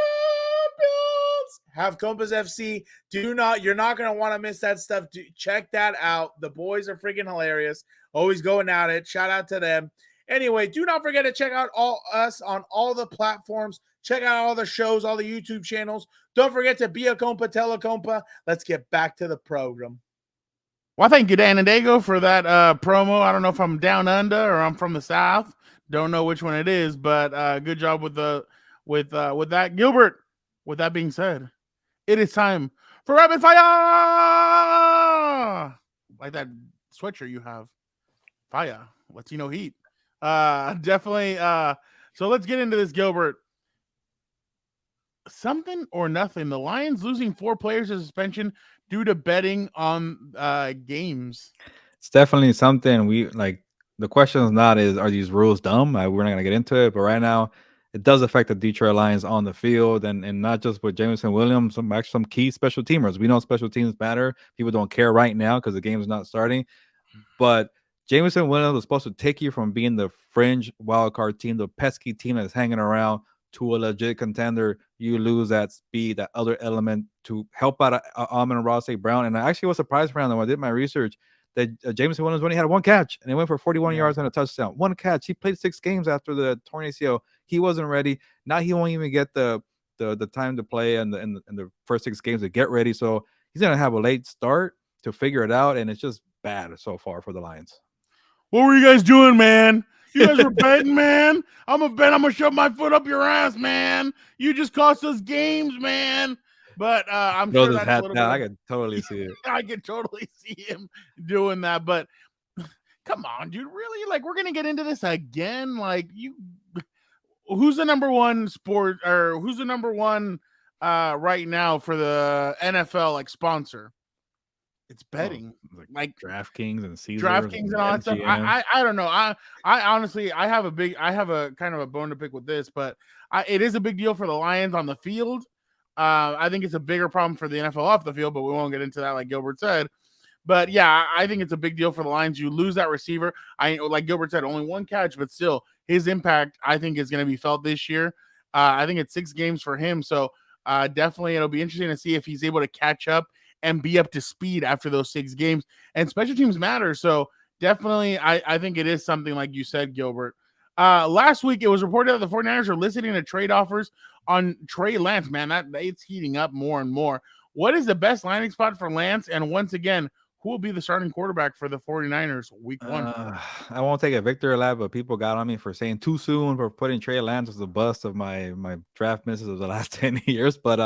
champions, have Compas FC. You're not going to want to miss that stuff. Check that out. The boys are freaking hilarious. Always going at it. Shout out to them. Anyway, do not forget to check out us on all the platforms. Check out all the shows, all the YouTube channels. Don't forget to be a compa, tell a compa. Let's get back to the program. Well, thank you, Dan and Daygo, for that promo. I don't know if I'm down under or I'm from the South. Don't know which one it is, but good job with that, Gilbert. With that being said, it is time for rapid fire. Like that sweatshirt you have, fire. Latino heat. Definitely. So let's get into this, Gilbert. Something or nothing. The Lions losing 4 players to suspension due to betting on games. It's definitely something. The question is not are these rules dumb? We're not gonna get into it, but right now it does affect the Detroit Lions on the field, and not just with Jameson Williams, some key special teamers. We know special teams matter. People don't care right now because the game is not starting, but Jameson Williams was supposed to take you from being the fringe wildcard team, the pesky team that's hanging around, to a legit contender. You lose that speed, that other element to help out Amon-Ra St. Brown. And I actually was surprised, Fernando, when I did my research, that Jameson Williams only had 1 catch, and he went for 41 yards and a touchdown. 1 catch. He played 6 games after the torn ACL. He wasn't ready. Now he won't even get the time to play in the first 6 games to get ready. So he's going to have a late start to figure it out, and it's just bad so far for the Lions. What were you guys doing, man? You guys were betting, man. I'm gonna shove my foot up your ass, man. You just cost us games, man. But I'm sure that's a little bit. I can totally see it. I can totally see him doing that. But come on, dude. Really? Like, we're gonna get into this again? Like, who's the number one sport, or who's the number one right now for the NFL sponsor? It's betting, like DraftKings and Caesars, DraftKings and all that stuff. I don't know. I honestly, I have a kind of a bone to pick with this, but it is a big deal for the Lions on the field. I think it's a bigger problem for the NFL off the field, but we won't get into that, like Gilbert said. But yeah, I think it's a big deal for the Lions. You lose that receiver. Like Gilbert said, only 1 catch, but still, his impact I think is going to be felt this year. I think it's 6 games for him, so definitely it'll be interesting to see if he's able to catch up and be up to speed after those 6 games. And special teams matter. So definitely, I think it is something like you said, Gilbert. Last week, it was reported that the 49ers are listening to trade offers on Trey Lance. Man, it's heating up more and more. What is the best landing spot for Lance? And once again, who will be the starting quarterback for the 49ers week 1? I won't take a victory lap, but people got on me for saying too soon for putting Trey Lance as the bust of my draft misses of the last 10 years. But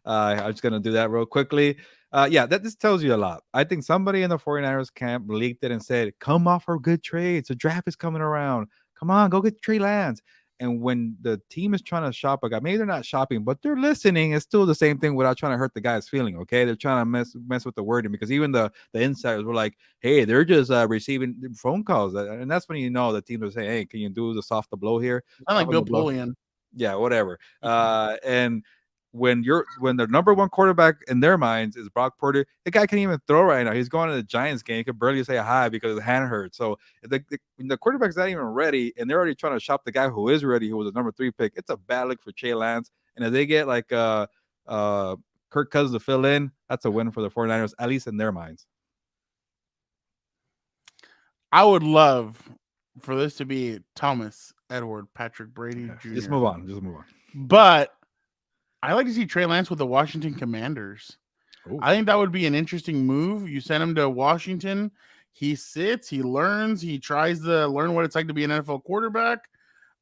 I'm just going to do that real quickly. This tells you a lot. I think somebody in the 49ers camp leaked it and said, come off our good trades. The draft is coming around. Come on, go get Trey Lance. And when the team is trying to shop a guy, maybe they're not shopping, but they're listening. It's still the same thing without trying to hurt the guy's feeling. Okay, they're trying to mess with the wording, because even the insiders were like, "Hey, they're just receiving phone calls," and that's when you know the teams are saying, "Hey, can you do the soft the blow here?" I like Bill Polian. Yeah, whatever. And when the number one quarterback in their minds is Brock Purdy, the guy can't even throw right now. He's going to the Giants game. He could barely say hi because his hand hurts. So the quarterback's not even ready, and they're already trying to shop the guy who is ready, who was a number 3 pick. It's a bad look for Trey Lance. And if they get like Kirk Cousins to fill in, that's a win for the 49ers, at least in their minds. I would love for this to be Thomas Edward Patrick Brady Jr. Just move on. But I like to see Trey Lance with the Washington Commanders. Ooh. I think that would be an interesting move. You send him to Washington. He sits, he learns, he tries to learn what it's like to be an NFL quarterback.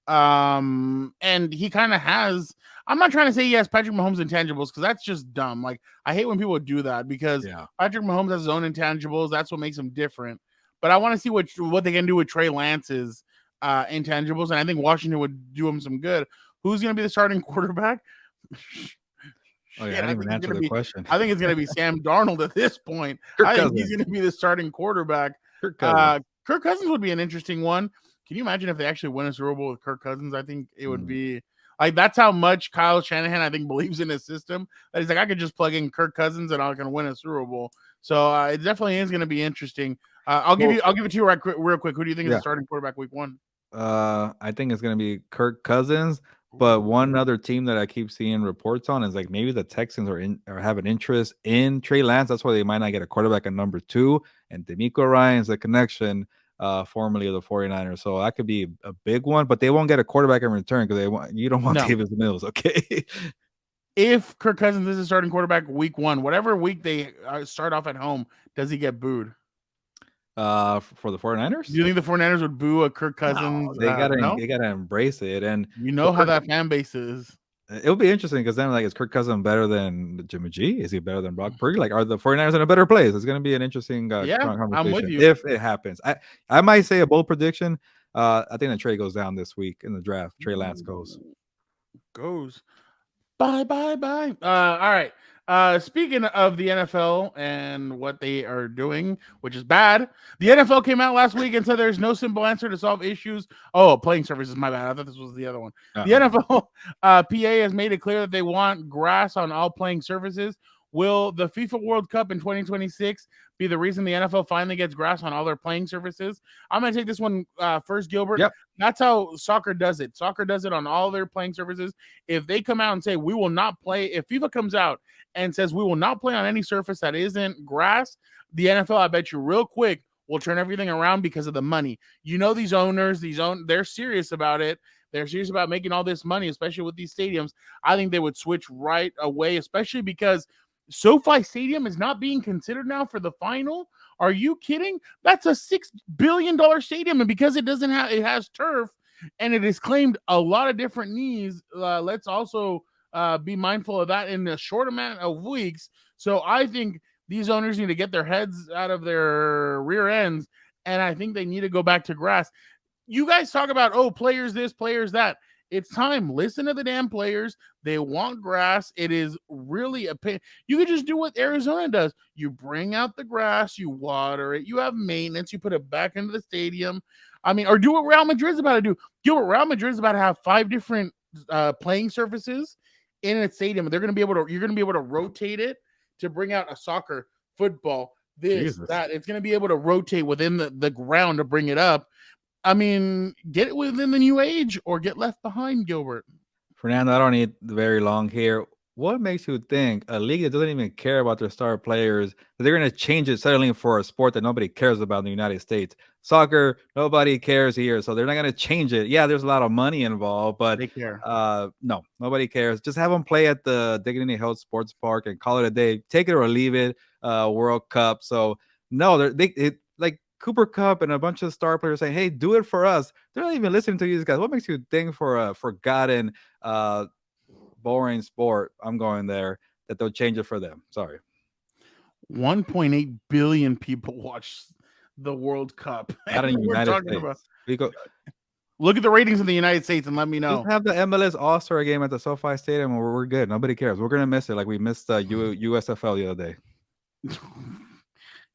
And he kind of has, I'm not trying to say he has Patrick Mahomes intangibles, because that's just dumb. Like, I hate when people do that, because Patrick Mahomes has his own intangibles. That's what makes him different. But I want to see what they can do with Trey Lance's intangibles. And I think Washington would do him some good. Who's going to be the starting quarterback? I didn't even answer the question. I think it's going to be Sam Darnold at this point. I think he's going to be the starting quarterback. Kirk Cousins would be an interesting one. Can you imagine if they actually win a Super Bowl with Kirk Cousins? I think it would be like, that's how much Kyle Shanahan, I think, believes in his system. That he's like, I could just plug in Kirk Cousins and I can win a Super Bowl. So it definitely is going to be interesting. I'll give it to you real quick. Who do you think is the starting quarterback week 1? I think it's going to be Kirk Cousins. But one other team that I keep seeing reports on is like maybe the Texans are have an interest in Trey Lance. That's why they might not get a quarterback at number 2. And D'Amico Ryan's a connection, formerly of the 49ers. So that could be a big one, but they won't get a quarterback in return because you don't want Davis Mills, okay? If Kirk Cousins is a starting quarterback week 1, whatever week they start off at home, does he get booed? For the 49ers? Do you think the 49ers would boo a Kirk Cousins? No, they gotta embrace it. And you know how that fan base is. It'll be interesting because then, like, is Kirk Cousins better than Jimmy G? Is he better than Brock Purdy? Like, are the 49ers in a better place? It's going to be an interesting conversation. I'm with you. If it happens. I might say a bold prediction. I think the Trey goes down this week in the draft. Trey Lance goes. Bye. All right. Speaking of the NFL and what they are doing, which is bad, the NFL came out last week and said there's no simple answer to solve issues. Oh, playing surfaces, my bad. I thought this was the other one. The NFL PA has made it clear that they want grass on all playing surfaces. Will the FIFA World Cup in 2026 be the reason the NFL finally gets grass on all their playing surfaces? I'm going to take this one first, Gilbert. Yep. That's how soccer does it. Soccer does it on all their playing surfaces. If they come out and say, we will not play, if FIFA comes out and says, we will not play on any surface that isn't grass, the NFL, I bet you real quick, will turn everything around because of the money. You know, these owners, they're serious about it. They're serious about making all this money, especially with these stadiums. I think they would switch right away, especially because SoFi Stadium is not being considered now for the final. Are you kidding? That's a $6 billion stadium, and because it has turf, and it has claimed a lot of different needs. Let's also be mindful of that in a short amount of weeks. So I think these owners need to get their heads out of their rear ends, and I think they need to go back to grass. You guys talk about, players this, players that. It's time. Listen to the damn players. They want grass. It is really a pain. You could just do what Arizona does. You bring out the grass, you water it, you have maintenance, you put it back into the stadium. I mean, or do what Real Madrid's about to do. Real Madrid's about to have 5 different playing surfaces in a stadium. You're going to be able to rotate it to bring out a soccer, football, that. It's going to be able to rotate within the ground to bring it up. I mean, get it within the new age or get left behind, Gilbert. Fernando, I don't need very long here. what makes you think a league that doesn't even care about their star players, that they're going to change it suddenly for a sport that nobody cares about in the United States? Soccer, nobody cares here, so they're not going to change it. Yeah, there's a lot of money involved, but They care. no, nobody cares. Just have them play at the Dignity Health Sports Park and call it a day. Take it or leave it. World Cup. So no, like Cooper Cup and a bunch of star players saying, "Hey, do it for us." They're not even listening to these guys. What makes you think for a forgotten, boring sport, I'm going there, that they'll change it for them? Sorry. 1.8 billion people watch the World Cup. Not in the United States. We go. Look at the ratings in the United States and let me know. Just have the MLS All-Star game at the SoFi Stadium and we're good. Nobody cares. We're gonna miss it like we missed USFL the other day.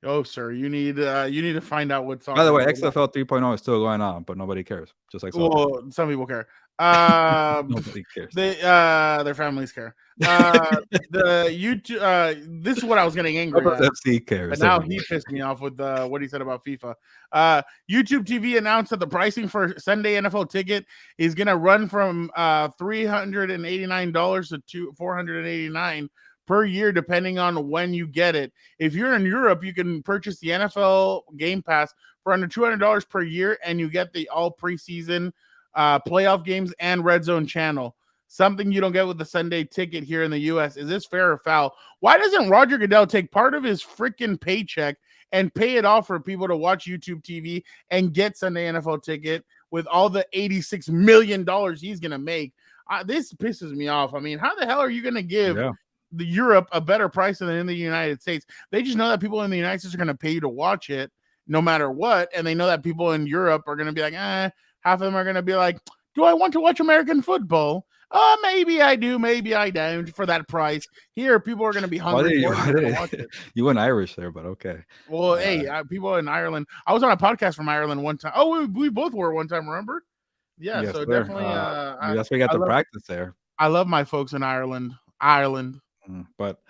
Oh, sir, you need to find out what's on. By the way, XFL 3.0 is still going on, but nobody cares. Just like well, some people care. Nobody cares. Their families care. The YouTube. This is what I was getting angry at. FC cares. But now he pissed me off with what he said about FIFA. YouTube TV announced that the pricing for Sunday NFL ticket is going to run from $389 to $489 per year, depending on when you get it. If you're in Europe, you can purchase the NFL Game Pass for under $200 per year, and you get the all preseason playoff games and red zone channel. Something you don't get with the Sunday ticket here in the U.S. Is this fair or foul? Why doesn't Roger Goodell take part of his freaking paycheck and pay it off for people to watch YouTube TV and get Sunday NFL ticket with all the $86 million he's going to make? This pisses me off. I mean, how the hell are you going to give the Europe a better price than in the United States? They just know that people in the United States are going to pay you to watch it no matter what. And they know that people in Europe are going to be like, half of them are going to be like, do I want to watch American football? Maybe I do, maybe I don't for that price. Here, people are going to be hungry. You went Irish there, but okay. Well, hey, people in Ireland. I was on a podcast from Ireland one time. Oh, we both were one time, remember? Yeah, yes, so sir. Definitely. That's why you got to practice there. I love my folks in Ireland. But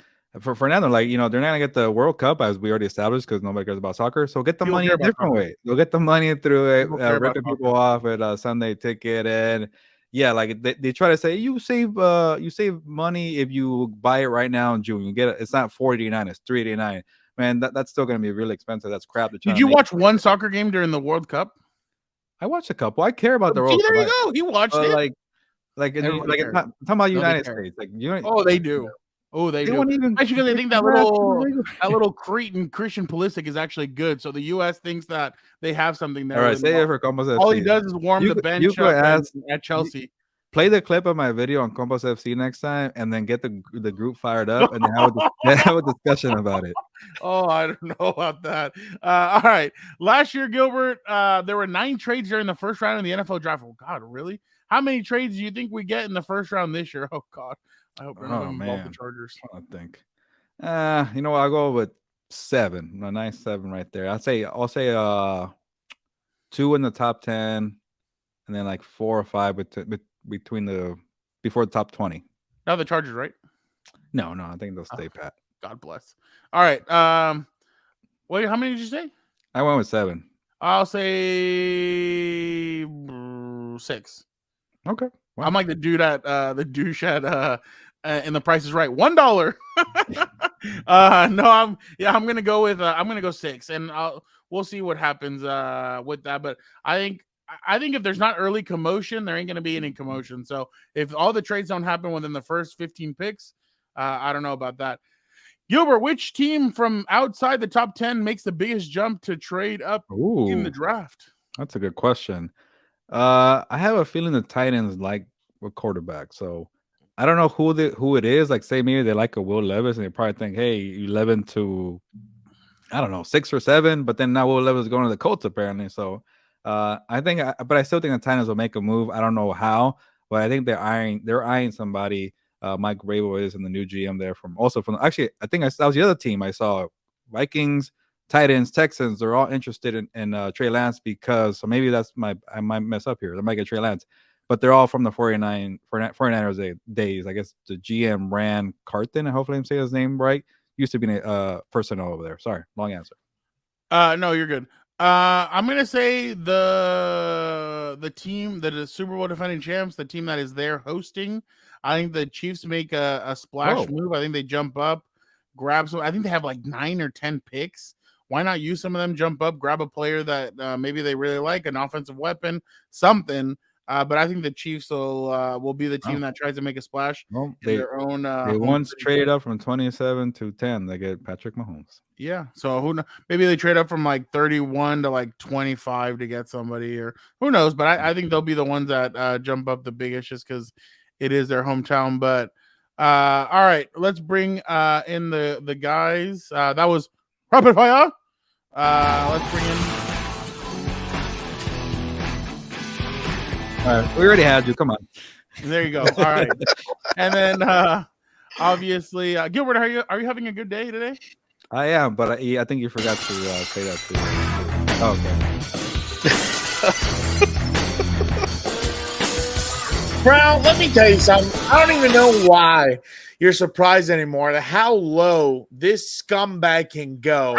for Fernando, like, they're not gonna get the World Cup, as we already established, because nobody cares about soccer. So get the money a different way. You'll get the money through ripping people off at a Sunday ticket, and like they try to say you save money if you buy it right now in June. You get it. It's not $489, it's $389. Man, that's still gonna be really expensive. That's crap. Did you watch one soccer game during the World Cup? I watched a couple. I care about the World Cup. There you go. You watched it. Talking about United States. They do. Oh, they do. Actually, because they think that little Cretan Christian Pulisic is actually good. So the U.S. thinks that they have something there. All right, say it for Compas FC. All he does is warm the bench at Chelsea. Play the clip of my video on Compas FC next time, and then get the group fired up, and then have a discussion about it. Oh, I don't know about that. All right. Last year, Gilbert, there were 9 trades during the first round of the NFL draft. Oh, God, really? How many trades do you think we get in the first round this year? Oh, God. I hope we're not involved the Chargers. I think. I'll go with 7. A nice 7 right there. I'll say 2 in the top 10, and then like 4 or 5 before the top 20. Now the Chargers, right? No, I think they'll stay pat. God bless. All right. Wait, how many did you say? I went with 7. I'll say 6. Okay. Wow. I'm like the dude at the douche at and The Price is Right. $1. I'm gonna go with I'm gonna go 6, and we'll see what happens with that. But I think if there's not early commotion, there ain't gonna be any commotion. So if all the trades don't happen within the first 15 picks, I don't know about that. Gilbert, which team from outside the top 10 makes the biggest jump to trade up in the draft? That's a good question. I have a feeling the Titans like a quarterback, so I don't know who it is. Like, say maybe they like a Will Levis, and they probably think, hey, 11 to, I don't know, 6 or 7. But then now Will Levis is going to the Colts apparently. So but I still think the Titans will make a move. I don't know how, but I think they're eyeing somebody. Mike Rabel is in the new GM there actually, I think that was the other team I saw. Vikings, Titans, Texans, they're all interested in Trey Lance, because, so maybe I might mess up here. I might get Trey Lance, but they're all from the 49ers days. I guess the GM Rand Carton, hopefully I'm saying his name right, used to be a personnel over there. Sorry, long answer. No, you're good. I'm gonna say the team that is Super Bowl defending champs, the team that is there hosting. I think the Chiefs make a splash move. I think they jump up, grab some. I think they have like 9 or 10 picks. Why not use some of them? Jump up, grab a player that maybe they really like, an offensive weapon, something. But I think the Chiefs will be the team that tries to make a splash in their own. They once traded up from 27 to 10. They get Patrick Mahomes. Yeah, so who knows? Maybe they trade up from like 31 to like 25 to get somebody, or who knows? But I think they'll be the ones that jump up the biggest just because it is their hometown. But all right, let's bring in the guys. That was rapid fire. Let's bring in. All right, we already had you. Come on. There you go. All right, and then obviously, Gilbert, are you having a good day today? I am, but I think you forgot to say that too. Oh, okay. Brown, let me tell you something. I don't even know why you're surprised anymore at how low this scumbag can go.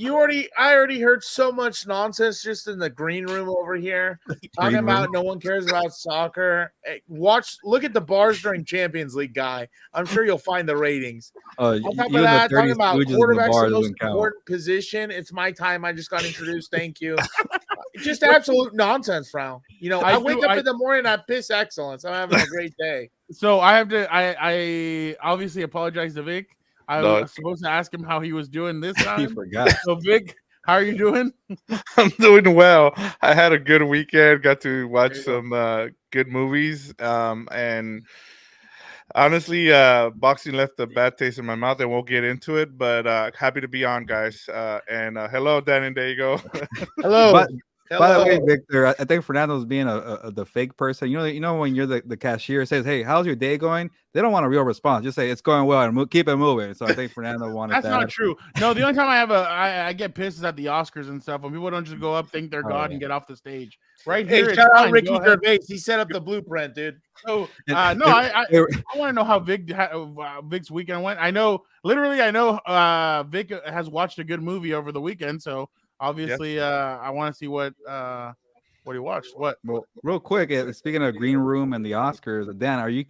I already heard so much nonsense just in the green room over here talking about no one cares about soccer. Hey, look at the bars during Champions League, guy. I'm sure you'll find the ratings. On top of that, talking about quarterbacks the most important position. It's my time. I just got introduced. Thank you. Just absolute nonsense, Frown. You know, I wake up in the morning, I piss excellence. I'm having a great day. So I obviously apologize to Vic. I was supposed to ask him how he was doing this time. He forgot. So, Vic, how are you doing? I'm doing well. I had a good weekend. Got to watch some good movies. And honestly, boxing left a bad taste in my mouth, and we'll get into it. But happy to be on, guys. And hello, Dan and Daygo. Hello. By the way, Victor, I think Fernando's being the fake person. You know when you're the cashier says, "Hey, how's your day going?" They don't want a real response. Just say it's going well and keep it moving. So I think Fernando wanted That's not true. No, the only time I get pissed is at the Oscars and stuff when people don't just go up, think they're God, and get off the stage. Right here, shout out Ricky Gervais. He set up the blueprint, dude. So I want to know how Vic's weekend went. I know Vic has watched a good movie over the weekend, so. Obviously, I want to see what he watched. What? Well, real quick, speaking of green room and the Oscars, Dan, are you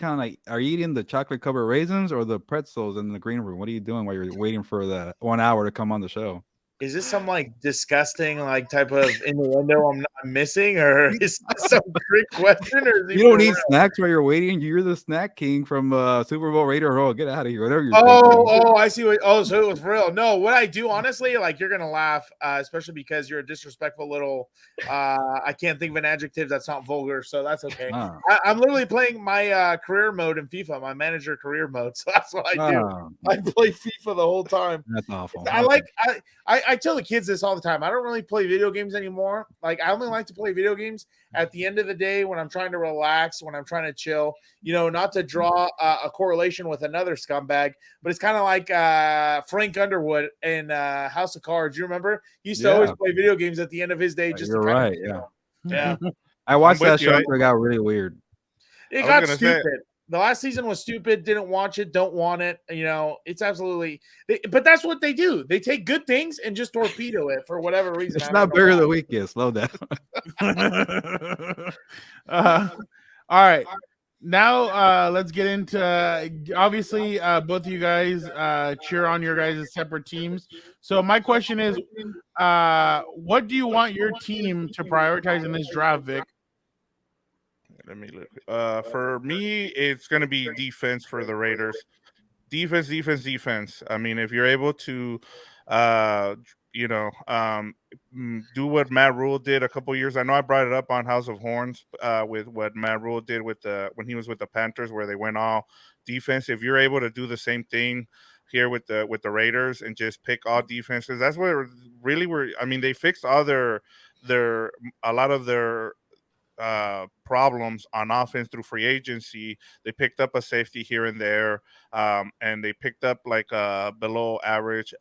eating the chocolate covered raisins or the pretzels in the green room? What are you doing while you're waiting for the 1 hour to come on the show? Is this some like disgusting like type of innuendo I'm missing, or is this some trick question? Or you don't eat snacks while you're waiting. You're the snack king from Super Bowl Raider. Oh, get out of here! Whatever you're. I see. So it was real. No, what I do honestly, like you're gonna laugh, especially because you're a disrespectful little. I can't think of an adjective that's not vulgar, so that's okay. I'm literally playing my career mode in FIFA, my manager career mode. So that's what I do. I play FIFA the whole time. That's awful. I tell the kids this all the time. I don't really play video games anymore. Like I only like to play video games at the end of the day when I'm trying to relax, when I'm trying to chill, not to draw a correlation with another scumbag, but it's kind of like Frank Underwood in House of Cards. You remember? He used to always play video games at the end of his day. Just you're right. Yeah. I watched that show. It got really weird. It got stupid. The last season was stupid. Didn't watch it. Don't want it. It's absolutely. But that's what they do. They take good things and just torpedo it for whatever reason. It's not Burger of the Week yet. Slow down. All right. Now let's get into. Obviously, both of you guys cheer on your guys' separate teams. So my question is, what do you want your team to prioritize in this draft, Vic? Let me look. For me, it's going to be defense for the Raiders. Defense. I mean, if you're able to, do what Matt Rule did a couple years. I know I brought it up on House of Horns with what Matt Rule did when he was with the Panthers, where they went all defense. If you're able to do the same thing here with the Raiders and just pick all defenses, that's what really were. I mean, they fixed all a lot of their problems on offense through free agency. They picked up a safety here and there, and they picked up like a below average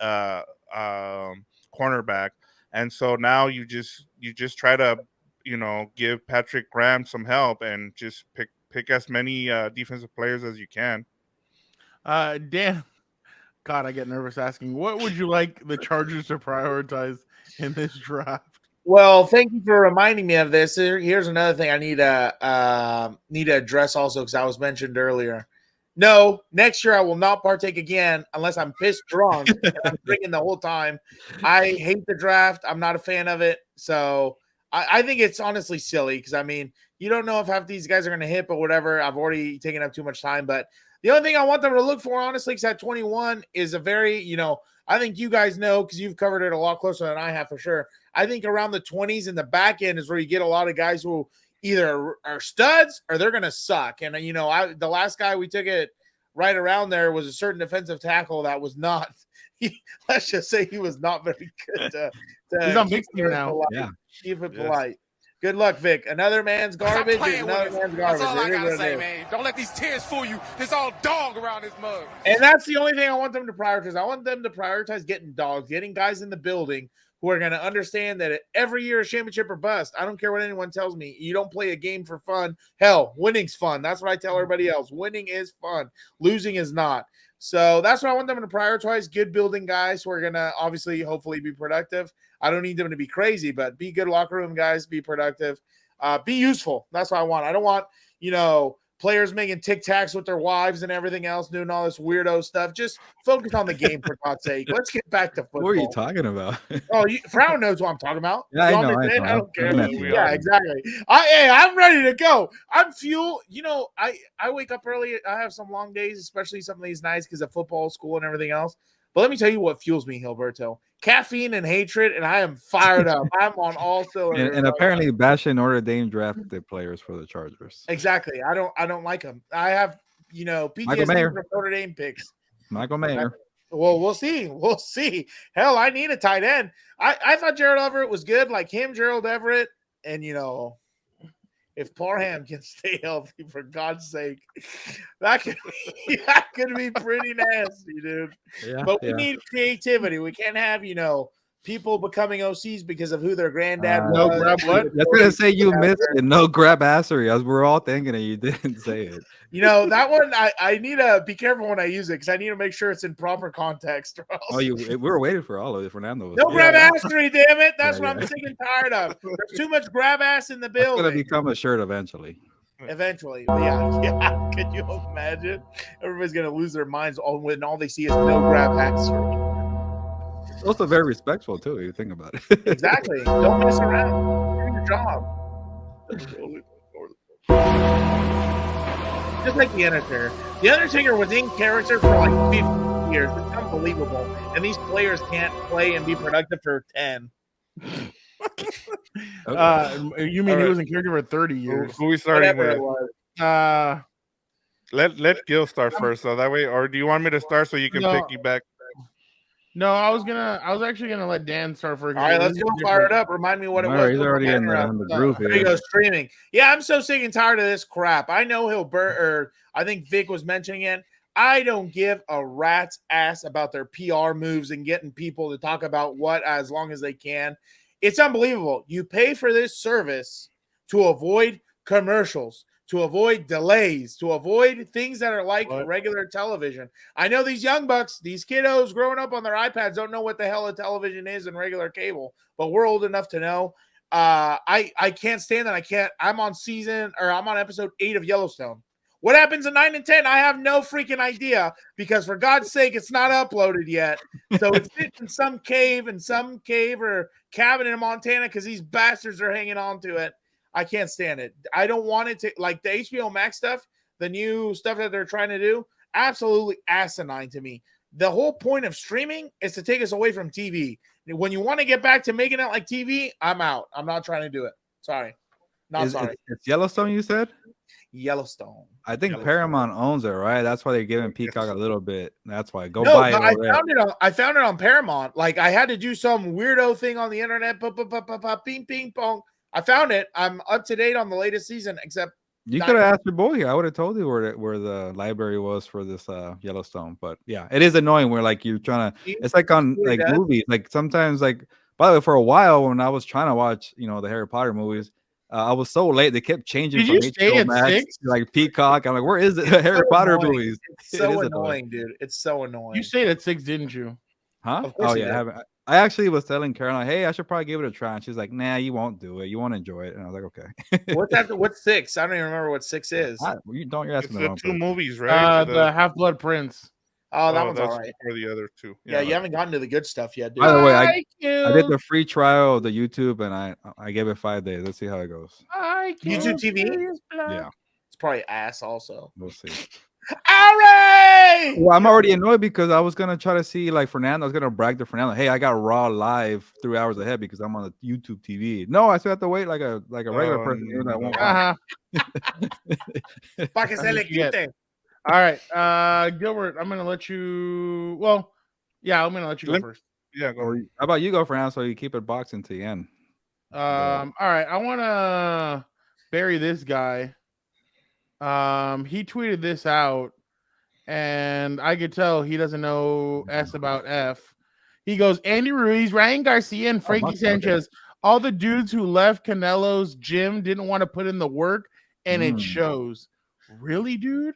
cornerback. And so now you just try to give Patrick Graham some help and just pick as many defensive players as you can. Dan, God, I get nervous asking. What would you like the Chargers to prioritize in this draft? Well, thank you for reminding me of this. Here's another thing I need to address also, because I was mentioned earlier. No, next year I will not partake again unless I'm pissed drunk and I'm drinking the whole time. I hate the draft. I'm not a fan of it. So I think it's honestly silly because, I mean, you don't know if half these guys are going to hit, but whatever. I've already taken up too much time. But the only thing I want them to look for, honestly, because at 21 is a very, I think you guys know because you've covered it a lot closer than I have for sure. I think around the 20s in the back end is where you get a lot of guys who either are studs or they're going to suck. And, the last guy we took it right around there was a certain defensive tackle that was not, let's just say he was not very good. He's on big team now. Polite. Yeah. Keep it polite. Good luck, Vic. Another man's garbage is another man's garbage. That's all I got to say, man. Don't let these tears fool you. There's all dog around this mug. And that's the only thing I want them to prioritize. I want them to prioritize getting dogs, getting guys in the building who are going to understand that every year is championship or bust. I don't care what anyone tells me. You don't play a game for fun. Hell, winning's fun. That's what I tell everybody else. Winning is fun. Losing is not. So that's what I want them to prioritize. Good building guys who are going to obviously, hopefully be productive. I don't need them to be crazy, but be good locker room guys, be productive, be useful. That's what I want. I don't want, players making tic-tacs with their wives and everything else, doing all this weirdo stuff. Just focus on the game, for God's sake. Let's get back to football. What are you talking about? Frown knows what I'm talking about. Yeah, I know. I don't care. Yeah, exactly. I'm ready to go. I'm fuel. I wake up early. I have some long days, especially some of these nights because of football, school, and everything else. But let me tell you what fuels me, Gilberto. Caffeine and hatred, and I am fired up. I'm on all cylinders. And apparently, bashing Notre Dame drafted players for the Chargers. Exactly. I don't like them. I have PTSD from Notre Dame picks. Michael Mayer. Well, we'll see. We'll see. Hell, I need a tight end. I thought Gerald Everett was good, like him, Gerald Everett, and if Parham can stay healthy, for God's sake, that could be pretty nasty, dude. Yeah, but we need creativity. We can't have, people becoming OCs because of who their granddad was. No grab what? That's gonna say you missed it. No grab assery. As we're all thinking it, you didn't say it. That one I need to be careful when I use it because I need to make sure it's in proper context. We were waiting for all of it. Fernando. No grab assery, damn it! That's what I'm sick and tired of. There's too much grab ass in the building. It's gonna become a shirt eventually. Eventually, yeah. Could you imagine? Everybody's gonna lose their minds when all they see is no grab assery. It's also very respectful too. If you think about it. Exactly. Don't mess around. Do your job. Just like the Undertaker. The Undertaker was in character for like 50 years. It's unbelievable. And these players can't play and be productive for 10. You mean he was in character for 30 years? Who we starting with? Let Gil start first, so that way. Or do you want me to start so you can piggyback? No, I was actually gonna let Dan start for. All right, let's go fire it up. Remind me what it was. He's already in the groove here. There you go, streaming. Yeah, I'm so sick and tired of this crap. I know he'll or I think Vic was mentioning it. I don't give a rat's ass about their PR moves and getting people to talk about what as long as they can. It's unbelievable. You pay for this service to avoid commercials, to avoid delays, to avoid things that are like regular television. I know these young bucks, these kiddos growing up on their iPads don't know what the hell a television is and regular cable, but we're old enough to know. I can't stand that. I'm on episode 8 of Yellowstone. What happens in 9 and 10? I have no freaking idea because for God's sake, it's not uploaded yet. So it's in some cave or cabin in Montana because these bastards are hanging on to it. I can't stand it. I don't want it to, like the HBO Max stuff, the new stuff that they're trying to do, absolutely asinine to me. The whole point of streaming is to take us away from TV. When you want to get back to making it like TV, I'm out. I'm not trying to do it. Sorry. Sorry. It's Yellowstone, you said? Yellowstone. I think Paramount owns it, right? That's why they're giving Peacock a little bit. That's why. Buy it. I found it on Paramount. Like I had to do some weirdo thing on the internet. Ping, ping, pong. I found it. I'm up to date on the latest season, except you could have asked your boy here. I would have told you where the library was for this Yellowstone. But yeah, it is annoying where like you're trying to. It's like on like movies. Like sometimes like by the way, for a while when I was trying to watch the Harry Potter movies, I was so late. They kept changing from HBO Max to like Peacock. I'm like, where is it? Harry Potter movies. It's so annoying, dude. It's so annoying. You stayed at 6, didn't you? Huh? Oh yeah, I actually was telling Caroline, hey, I should probably give it a try. And she's like, nah, you won't do it. You won't enjoy it. And I was like, okay. What's after? What's 6? I don't even remember what 6 is. You're It's asking the the wrong two person. movies, right? The Half-Blood Prince. Oh, that one's all that's right. for the other two. Yeah, you haven't gotten to the good stuff yet, dude. By the way, I did the free trial of the YouTube, and I gave it 5 days. Let's see how it goes. YouTube TV? Yeah, It's probably ass also. we'll see. All right. Well, I'm already annoyed because I was gonna try to see like Fernando. I was gonna brag to Fernando, hey, I got Raw live 3 hours ahead because I'm on the YouTube TV. No, I still have to wait like a regular person. Even though I won't watch. Pa que se le quite. All right, Gilbert, I'm gonna let you. Well, yeah, I'm gonna let you go first. Yeah, go. Or how about you go, Fernando? So you keep it boxing to the end. All right, I want to bury this guy. He tweeted this out, and I could tell he doesn't know S about F. He goes, Andy Ruiz, Ryan Garcia, and Frankie Sanchez. All the dudes who left Canelo's gym didn't want to put in the work, and it shows. Really, dude?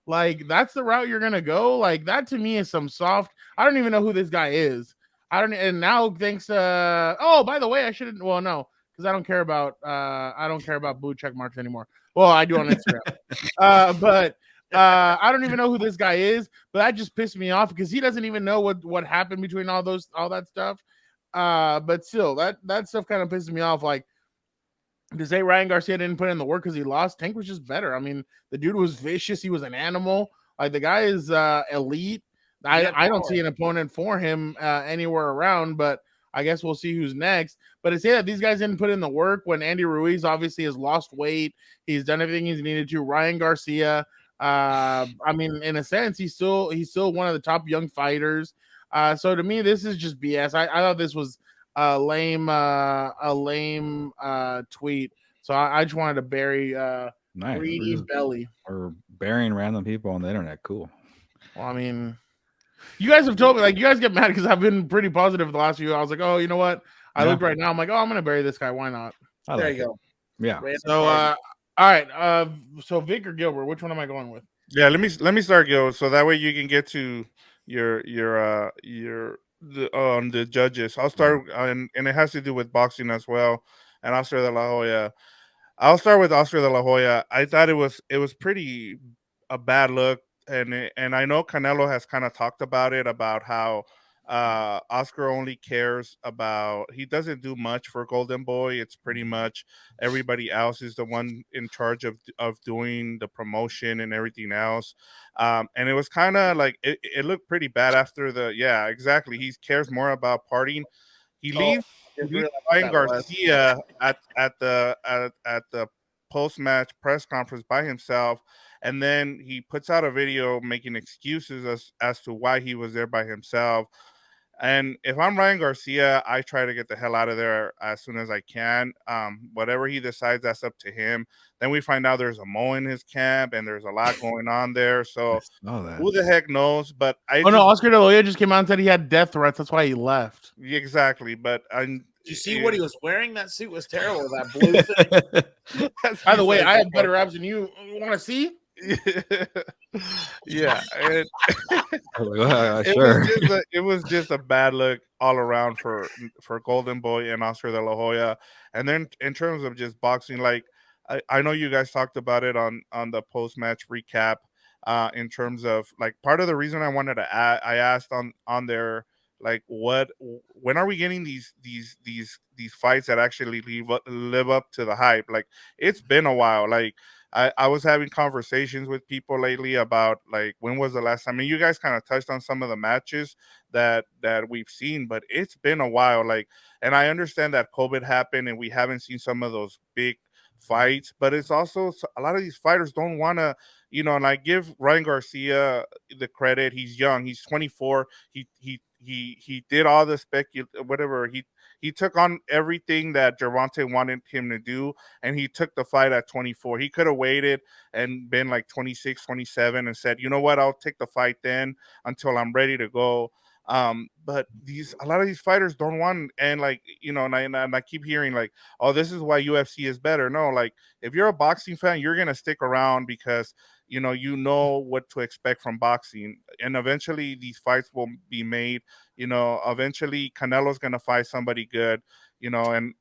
Like, that's the route you're gonna go? Like, that to me is some soft. I don't even know who this guy is. And now thanks to oh, by the way, I shouldn't. Well, no, because I don't care about blue check marks anymore. Well, I do on Instagram. But I don't even know who this guy is, but that just pissed me off because he doesn't even know what happened between all that stuff. But still, that stuff kind of pisses me off. Like, to say Ryan Garcia didn't put in the work because he lost, Tank was just better. I mean, the dude was vicious. He was an animal. Like, the guy is elite. I don't see an opponent for him anywhere around, but I guess we'll see who's next. But to say that these guys didn't put in the work when Andy Ruiz obviously has lost weight, he's done everything he's needed to. Ryan Garcia, I mean, in a sense, he's still one of the top young fighters. So to me, this is just BS. I thought this was a lame tweet. So I just wanted to bury Reedy's belly. Or burying random people on the internet. Cool. Well, I mean, you guys have told me, like, you guys get mad because I've been pretty positive the last few. I was like, oh, you know what? I looked right now. I'm like, oh, I'm gonna bury this guy. Why not? There you go. Yeah. So all right. So Vic or Gilbert, which one am I going with? Yeah, let me start, Gil, so that way you can get to the judges. I'll start, and it has to do with boxing as well. And Oscar De La Hoya. I'll start with Oscar De La Hoya. I thought it was pretty a bad look, and I know Canelo has kind of talked about it, about how Oscar only cares about, he doesn't do much for Golden Boy. It's pretty much everybody else is the one in charge of doing the promotion and everything else. And it was kind of like it looked pretty bad after exactly. He cares more about partying. He leaves Ryan Garcia at the post-match press conference by himself, and then he puts out a video making excuses as to why he was there by himself. And if I'm Ryan Garcia, I try to get the hell out of there as soon as I can. Whatever he decides, that's up to him. Then we find out there's a Mo in his camp, and there's a lot going on there. So who the heck knows? But no, Oscar De La Hoya just came out and said he had death threats. That's why he left. Exactly. But did you see what he was wearing? That suit was terrible. That blue thing. By the way, I have better abs than you. You want to see? Yeah. Sure. It was just a bad look all around for Golden Boy and Oscar De La Hoya. And then in terms of just boxing, like I know you guys talked about it on the post-match recap, in terms of, like, part of the reason I wanted to I asked on there, like, when are we getting these fights that actually live up to the hype? Like, it's been a while. Like, I was having conversations with people lately about, like, when was the last time? I mean, you guys kind of touched on some of the matches that we've seen, but it's been a while. Like, and I understand that COVID happened and we haven't seen some of those big fights, but it's also a lot of these fighters don't want to, and I give Ryan Garcia the credit. He's young. He's 24. He did all the whatever. He took on everything that Gervonta wanted him to do, and he took the fight at 24. He could have waited and been like 26, 27 and said, you know what, I'll take the fight then until I'm ready to go. But a lot of these fighters don't want, and like, and I keep hearing like, oh, this is why UFC is better. No, like, if you're a boxing fan, you're gonna stick around because you know what to expect from boxing, and eventually these fights will be made. Eventually Canelo's gonna fight somebody good, and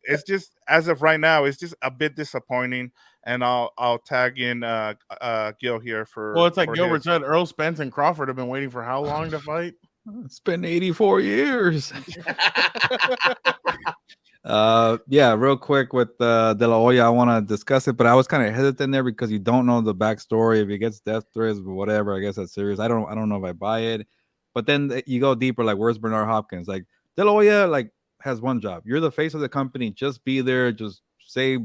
it's just, as of right now, it's just a bit disappointing. And I'll tag in Gil here for. Well, it's like Gilbert said, Earl Spence and Crawford have been waiting for how long to fight? It's been 84 years. Yeah, real quick with De La Hoya, I want to discuss it, but I was kind of hesitant there because you don't know the backstory. If he gets death threats or whatever, I guess that's serious. I don't know if I buy it. But then you go deeper, like where's Bernard Hopkins? Like De La Hoya, like has one job. You're the face of the company. Just be there. Just say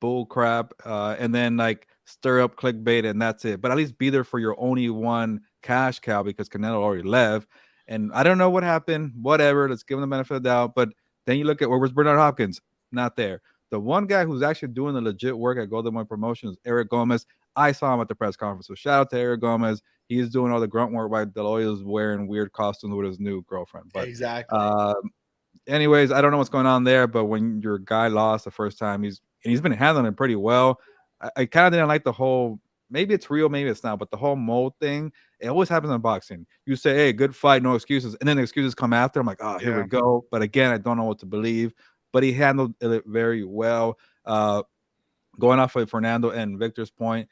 bull crap, and then like stir up clickbait, and that's it. But at least be there for your only one cash cow because Canelo already left. And I don't know what happened. Whatever. Let's give him the benefit of the doubt. But then you look at where's Bernard Hopkins? Not there. The one guy who's actually doing the legit work at Golden Boy Promotions, Eric Gomez. I saw him at the press conference. So shout out to Eric Gomez. He's doing all the grunt work while De La Hoya is wearing weird costumes with his new girlfriend. But exactly. Anyways, I don't know what's going on there. But when your guy lost the first time, he's been handling it pretty well. I kind of didn't like the whole. Maybe it's real, maybe it's not, but the whole mold thing, it always happens in boxing. You say, hey, good fight, no excuses, and then the excuses come after. I'm like, oh, here we go. But again, I don't know what to believe. But he handled it very well. Going off of Fernando and Victor's point,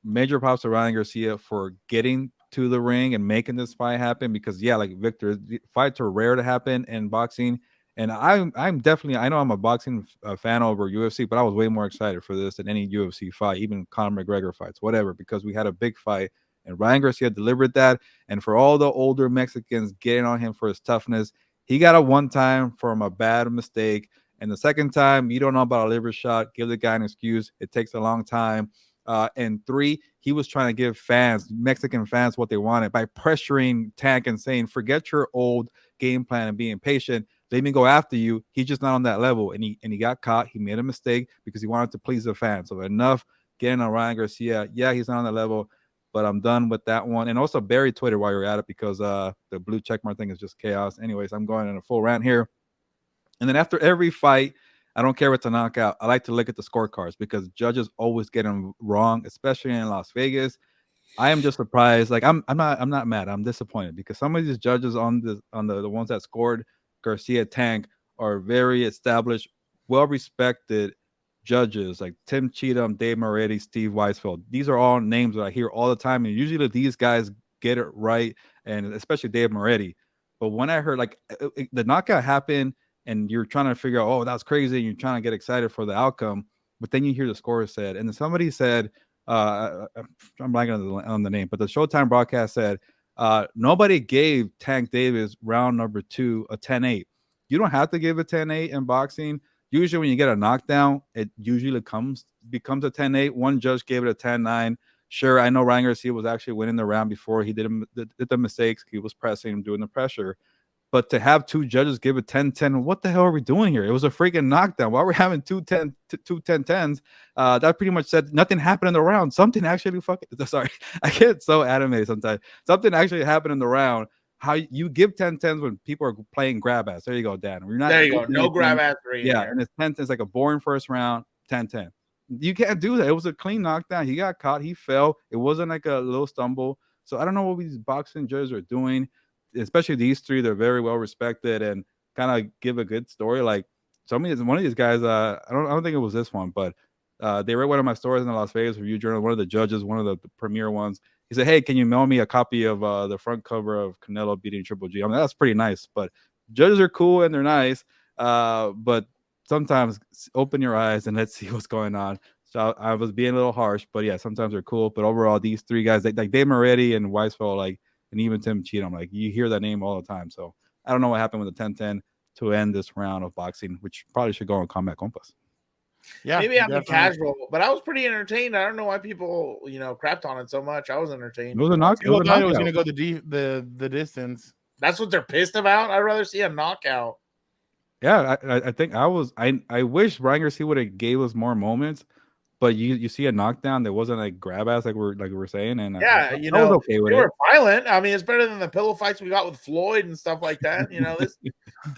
major props to Ryan Garcia for getting to the ring and making this fight happen because, yeah, like Victor, fights are rare to happen in boxing. And I'm definitely, I know I'm a boxing fan over UFC, but I was way more excited for this than any UFC fight, even Conor McGregor fights, whatever, because we had a big fight and Ryan Garcia delivered that. And for all the older Mexicans getting on him for his toughness, he got a one time from a bad mistake. And the second time, you don't know about a liver shot, give the guy an excuse. It takes a long time. And 3, he was trying to give Mexican fans what they wanted by pressuring Tank and saying, forget your old game plan and being patient. Let me go after you. He's just not on that level. And he got caught. He made a mistake because he wanted to please the fans. So enough getting on Ryan Garcia. Yeah, he's not on that level, but I'm done with that one. And also bury Twitter while you're at it because the blue checkmark thing is just chaos. Anyways, I'm going in a full rant here. And then after every fight, I don't care if it's a knockout. I like to look at the scorecards because judges always get them wrong, especially in Las Vegas. I am just surprised. Like I'm not mad. I'm disappointed because some of these judges on the ones that scored Garcia Tank are very established, well-respected judges like Tim Cheatham, Dave Moretti, Steve Weisfeld. These are all names that I hear all the time, and usually these guys get it right, and especially Dave Moretti. But when I heard like the knockout happened, and you're trying to figure out, oh, that's crazy, and you're trying to get excited for the outcome, but then you hear the score said, and then somebody said, I'm blanking on the name, but the Showtime broadcast said, nobody gave Tank Davis round number 2 a 10-8. You don't have to give a 10-8 in boxing. Usually when you get a knockdown, it usually becomes a 10-8. One judge gave it a 10-9. Sure, I know Ryan Garcia was actually winning the round before he did the mistakes. He was pressing him, doing the pressure. But to have 2 judges give it 10-10, what the hell are we doing here? It was a freaking knockdown. Why are we having 2 10-10s? That pretty much said nothing happened in the round. Something actually sorry, I get so animated sometimes. Something actually happened in the round. How you give 10-10s when people are playing grab ass. There you go, Dan. We're not. There you go. No grab ass. Yeah, and it's 10-10. It's like a boring first round. 10-10. You can't do that. It was a clean knockdown. He got caught. He fell. It wasn't like a little stumble. So I don't know what these boxing judges are doing. Especially these 3, they're very well respected and kind of give a good story. Like one of these guys, I don't think it was this one, but they read one of my stories in the Las Vegas Review Journal. One of the judges, one of the premier ones, he said, "Hey, can you mail me a copy of the front cover of Canelo beating Triple G?" I mean, that's pretty nice. But judges are cool and they're nice, but sometimes open your eyes and let's see what's going on. So I was being a little harsh, but yeah, sometimes they're cool. But overall, these 3 guys, like Dave Moretti and Weisfeld, like. And even Tim Cheatham, like you hear that name all the time. So I don't know what happened with the 10-10 to end this round of boxing, which probably should go on Combat Compas. Yeah, maybe I'm a casual, but I was pretty entertained. I don't know why people, crapped on it so much. I was entertained. It was a knockout. It was going to go the distance. That's what they're pissed about. I'd rather see a knockout. Yeah, I think I wish Ryan Garcia would have gave us more moments. But you see a knockdown that wasn't like grab ass like we're saying, and yeah, I was okay with it. They were violent. I mean, it's better than the pillow fights we got with Floyd and stuff like that. This.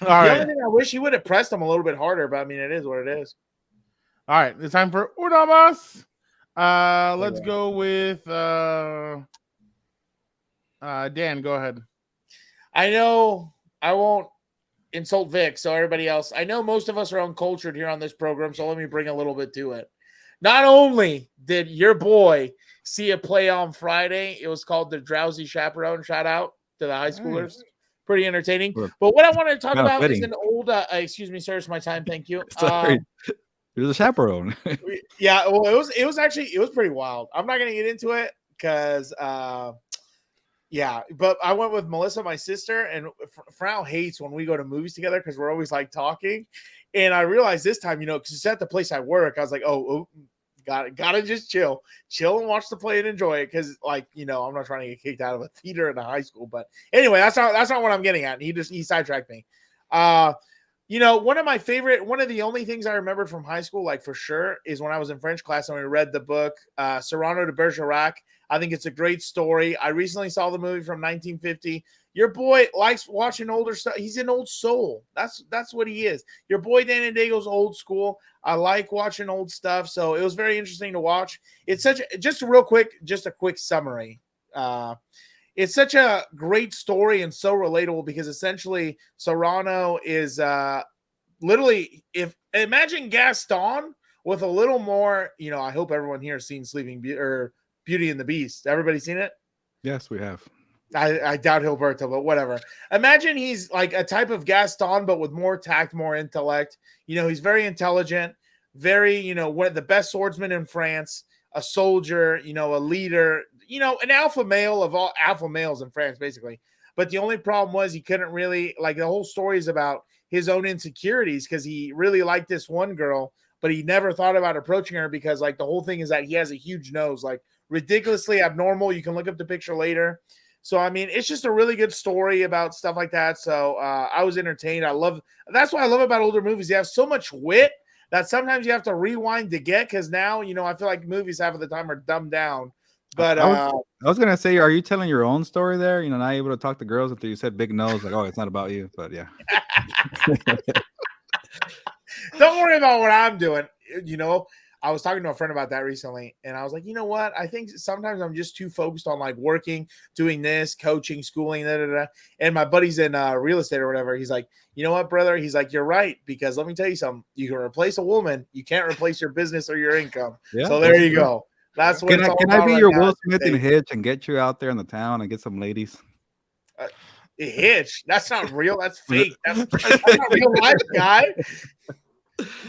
All right. Only thing I wish he would have pressed him a little bit harder, but I mean, it is what it is. All right, it's time for Una Mas. Let's go with Dan. Go ahead. I know I won't insult Vic, so everybody else. I know most of us are uncultured here on this program, so let me bring a little bit to it. Not only did your boy see a play on Friday, it was called The Drowsy Chaperone. Shout out to the high schoolers. Nice. Pretty entertaining. But what I want to talk about is an old excuse me, sir, it's my time. Thank you. Sorry. It was a chaperone. Yeah, well, it was pretty wild. I'm not gonna get into it because yeah, but I went with Melissa, my sister, and Frau hates when we go to movies together because we're always like talking. And I realized this time, because it's at the place I work, I was like, oh, gotta just chill and watch the play and enjoy it. Cause like, I'm not trying to get kicked out of a theater in a high school, but anyway, that's not what I'm getting at. And he sidetracked me. One of the only things I remembered from high school, like for sure, is when I was in French class and we read the book, Cyrano de Bergerac. I think it's a great story. I recently saw the movie from 1950. Your boy likes watching older stuff. He's an old soul. That's what he is. Your boy Dan and Daygo's old school. I like watching old stuff. So it was very interesting to watch. It's just a quick summary. It's such a great story and so relatable because essentially Cyrano is literally, imagine Gaston with a little more, I hope everyone here has seen Beauty and the Beast. Everybody seen it? Yes, we have. I doubt Gilberto, but whatever. Imagine he's like a type of Gaston, but with more tact, more intellect. He's very intelligent, very, one of the best swordsmen in France, a soldier, a leader, an alpha male of all alpha males in France, basically. But the only problem was he couldn't really, like, the whole story is about his own insecurities because he really liked this one girl, but he never thought about approaching her because, like, the whole thing is that he has a huge nose, like, ridiculously abnormal. You can look up the picture later. So, I mean, it's just a really good story about stuff like that. So I was entertained. That's what I love about older movies. They have so much wit that sometimes you have to rewind to get, because now, I feel like movies half of the time are dumbed down. But I was going to say, are you telling your own story there? Not able to talk to girls until you said big nose, like, oh, it's not about you. But yeah. Don't worry about what I'm doing. I was talking to a friend about that recently, and I was like, you know what? I think sometimes I'm just too focused on like working, doing this, coaching, schooling, And my buddy's in real estate or whatever. He's like, you know what, brother? He's like, you're right, because let me tell you something. You can replace a woman. You can't replace your business or your income. Yeah, so there you go. That's what. Can I be your Will Smith in Hitch and get you out there in the town and get some ladies? Hitch? That's not real. That's fake. That's not real life, guy.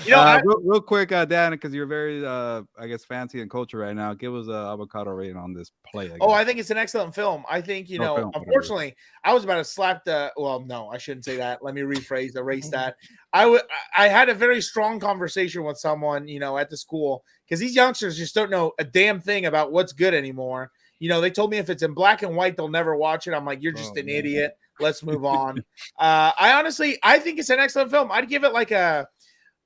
Real quick, Dan, because you're very, I guess, fancy and culture right now. Give us an avocado rating on this play. I think it's an excellent film. I think, unfortunately, I was about to slap no, I shouldn't say that. Let me erase that. I had a very strong conversation with someone, at the school, because these youngsters just don't know a damn thing about what's good anymore. They told me if it's in black and white, they'll never watch it. I'm like, you're just an idiot. Let's move on. I think it's an excellent film. I'd give it like an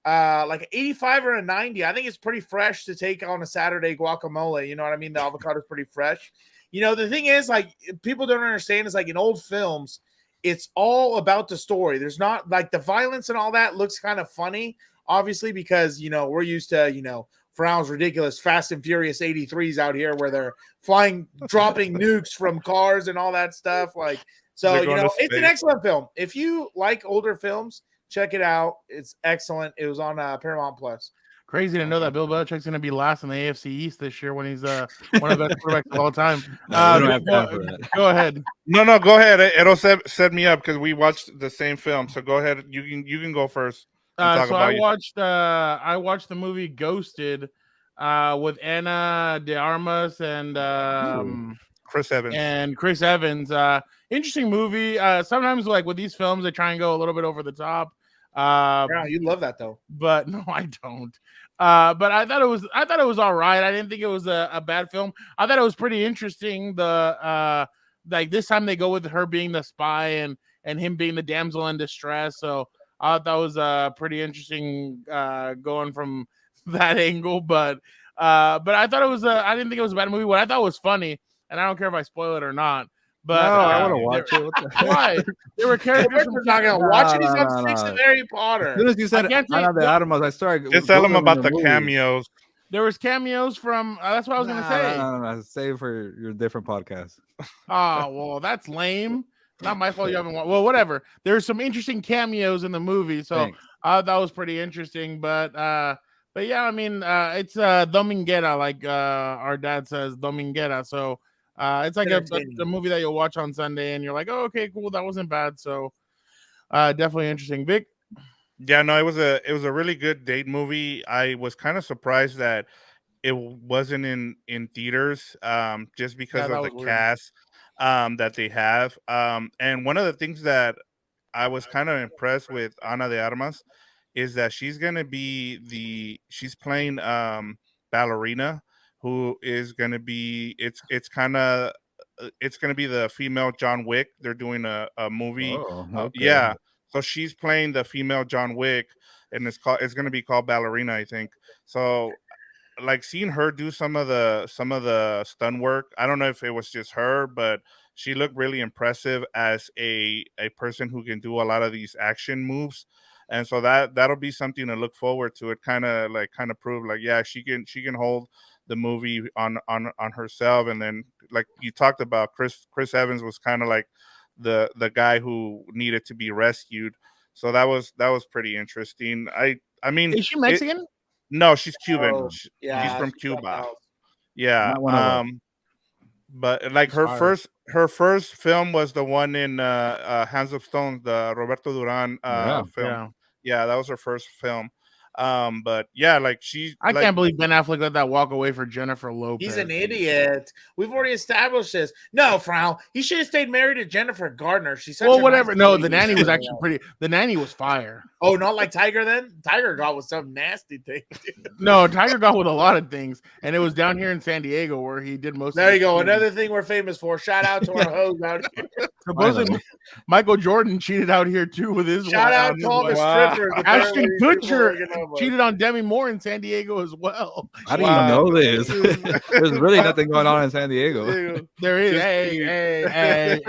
85 or a 90. I think it's pretty fresh to take on a Saturday guacamole. You know what I mean? The avocado is pretty fresh. The thing is, like, people don't understand is, like, in old films, it's all about the story. There's not, like, the violence and all that looks kind of funny, obviously, because, we're used to, Brown's ridiculous Fast and Furious 83s out here where they're dropping nukes from cars and all that stuff. Like, so, it's an excellent film. If you like older films, check it out. It's excellent. It was on Paramount Plus. Crazy to know that Bill Belichick's going to be last in the AFC East this year when he's one of the best quarterbacks of all time. Go ahead. No, go ahead. It'll set me up because we watched the same film. So go ahead. You can go first. I watched the movie Ghosted with Ana de Armas and Chris Evans. Interesting movie. Sometimes, like, with these films, they try and go a little bit over the top. Yeah, you love that though. But no, I don't. But I thought it was all right. I didn't think it was a bad film. I thought it was pretty interesting. Like, this time they go with her being the spy and him being the damsel in distress. So I thought that was pretty interesting going from that angle. But I thought it was I didn't think it was a bad movie. What I thought was funny, and I don't care if I spoil it or not. But no, I want to watch it. Why? There were characters from not gonna watch it. He's on 6 of Harry Potter. As soon as you said Ana de Armas, I started. Just tell him about the cameos. There was cameos from. That's what I was gonna say. No. Save for your different podcast. Oh, well, that's lame. Not my fault. You haven't watched. Well, whatever. There's some interesting cameos in the movie, so that was pretty interesting. But yeah, I mean, it's Dominguera, like our dad says, Dominguera. So it's like a movie that you'll watch on Sunday, and you're like, oh, okay, cool, that wasn't bad. So definitely interesting. Vic. Yeah, no, it was a really good date movie. I was kind of surprised that it wasn't in theaters, just because of the cast that they have. And one of the things that I was kind of impressed with Ana de Armas is that she's playing ballerina, who is gonna be it's gonna be the female John Wick. They're doing a movie. Oh, okay. Yeah. So she's playing the female John Wick, and it's going to be called Ballerina, I think. So, like, seeing her do some of the stunt work, I don't know if it was just her, but she looked really impressive as a person who can do a lot of these action moves, and so that'll be something to look forward to. It kind of prove like, yeah, she can hold the movie on herself. And then, like you talked about, Chris Evans was kind of like the guy who needed to be rescued. So that was pretty interesting. I mean, is she Mexican? No, she's Cuban. Oh, she's from Cuba. Yeah. But like her first film was the one in Hands of Stone, the Roberto Duran film. Yeah, that was her first film. But yeah, like I can't believe Ben Affleck let that walk away for Jennifer Lopez. He's an idiot. We've already established this. No, Frau. He should have stayed married to Jennifer Gardner. She's such whatever. Nice no, the nanny was actually pretty. The nanny was fire. Oh, not like Tiger then? Tiger got with some nasty thing. No, Tiger got with a lot of things, and it was down here in San Diego where he did most. There you go. Another thing we're famous for. Shout out to our hoes out here. Supposedly, Michael Jordan cheated out here too with his. Shout out to all the strippers. Ashton Kutcher cheated on Demi Moore in San Diego as well. I didn't even know this. There's really nothing going on in San Diego. There is. Hey,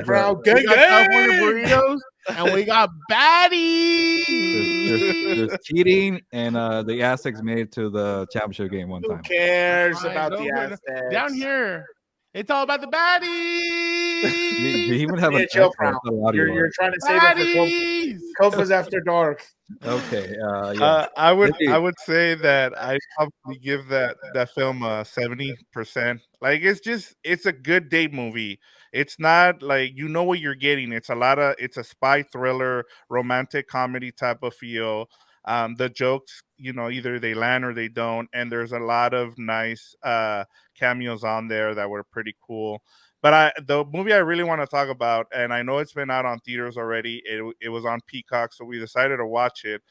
bro. We got California burritos and we got baddies. There's cheating, and the Aztecs made it to the championship game one time. Who cares about the Aztecs? Down here, it's all about the baddies. You even have a chill, You're trying to save it for Compas After Dark. Okay. I would say that I probably give that film 70%. Like, it's a good date movie. It's not like, you know what you're getting. It's a spy thriller, romantic comedy type of feel. The jokes, either they land or they don't, and there's a lot of nice cameos on there that were pretty cool. But the movie I really want to talk about, and I know it's been out on theaters already, it was on Peacock, so we decided to watch it,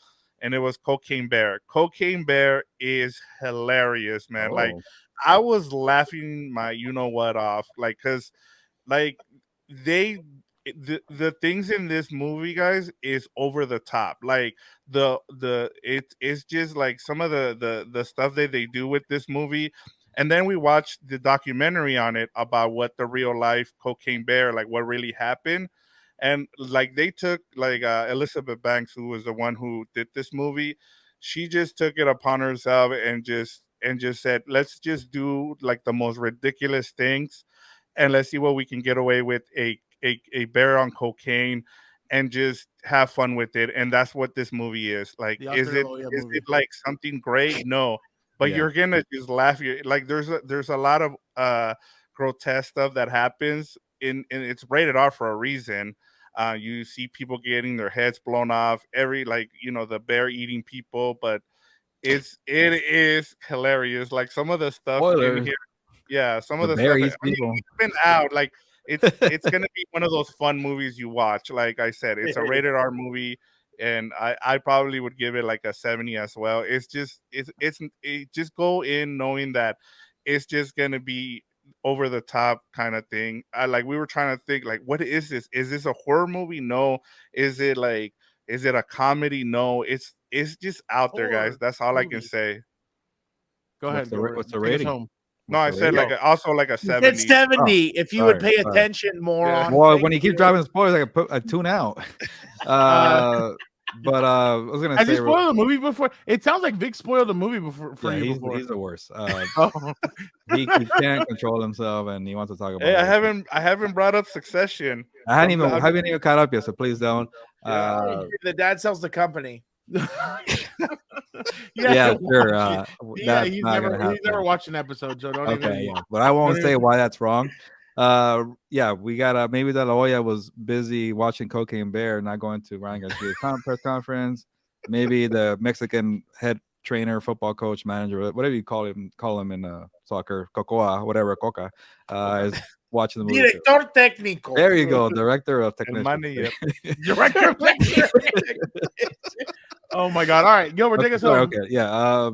and it was Cocaine Bear. Cocaine Bear is hilarious, man. Like, I was laughing my you-know-what off, like, because, like, the things in this movie, guys, is over the top. Like, it's just like some of the stuff that they do with this movie. And then we watched the documentary on it about what the real life Cocaine Bear, like what really happened. And like they took like Elizabeth Banks, who was the one who did this movie. She just took it upon herself and just said, let's just do like the most ridiculous things. And let's see what we can get away with a bear on cocaine and just have fun with it. And that's what this movie is. Like, is it like something great? No. But you're gonna just laugh. Like, there's a lot of grotesque stuff that happens and it's rated R for a reason. You see people getting their heads blown off, the bear eating people, but it is hilarious. Like, some of the stuff in here, some of the stuff it's been out. Like, it's gonna be one of those fun movies you watch. Like I said, it's a rated R movie. And I probably would give it like a 70 as well. It's just just go in knowing that it's just gonna be over the top kind of thing. We were trying to think, like, what is this? Is this a horror movie? No. Is it a comedy? No. It's just out there, guys. That's all I can say. Go ahead. What's the rating? No, I said also like a 70. It's 70. If you would pay attention more. Well, when you keep dropping spoilers, I tune out. But I was gonna Has he say, spoiled the movie before? It sounds like Vic spoiled the movie before for you before. he's the worst. Oh. He can't control himself, and he wants to talk about. Hey, everything. I haven't brought up Succession. I haven't even caught up yet, so please don't. The dad sells the company. Yeah, sure. He's never watched an episode, so don't even. Yeah, but I won't say why that's wrong. Yeah, we got maybe De La Hoya was busy watching Cocaine Bear, not going to Ryan Garcia's press conference. Maybe the Mexican head trainer, football coach, manager, whatever you call him in soccer, Cocoa, whatever, Coca, is watching the movie. Director técnico. There you go, director of technician. Director of technician. Oh my God! All right, Gilbert, take us home. Okay, yeah.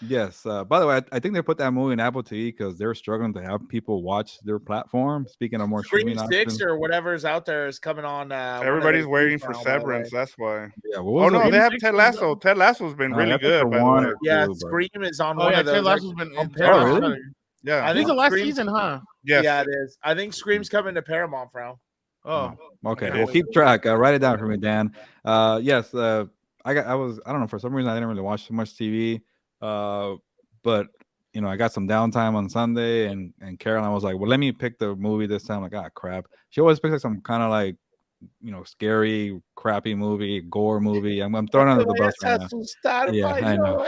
Yes. By the way, I think they put that movie in Apple TV because they're struggling to have people watch their platform. Speaking of more Scream streaming 6 options. or whatever's out there is coming on. Everybody's waiting for Severance. That's why. Yeah. Oh no, they have Ted Lasso. Ted Lasso's been really good. By the way. Yeah, Scream is on one of those. Ted Lasso's been on Paramount. Really? Yeah, I think the last Scream's, season, huh? Yes. Yeah, it is. I think Scream's coming to Paramount, bro. Oh, Okay. It Well, is. keep track. Write it down for me, Dan. Yes. I don't know, for some reason I didn't really watch too much TV. But I got some downtime on Sunday, and Caroline was like, well, let me pick the movie this time. Like, crap. She always picks like some kind of like, scary, crappy movie, gore movie. I'm throwing under the bus right now. Yeah, I know.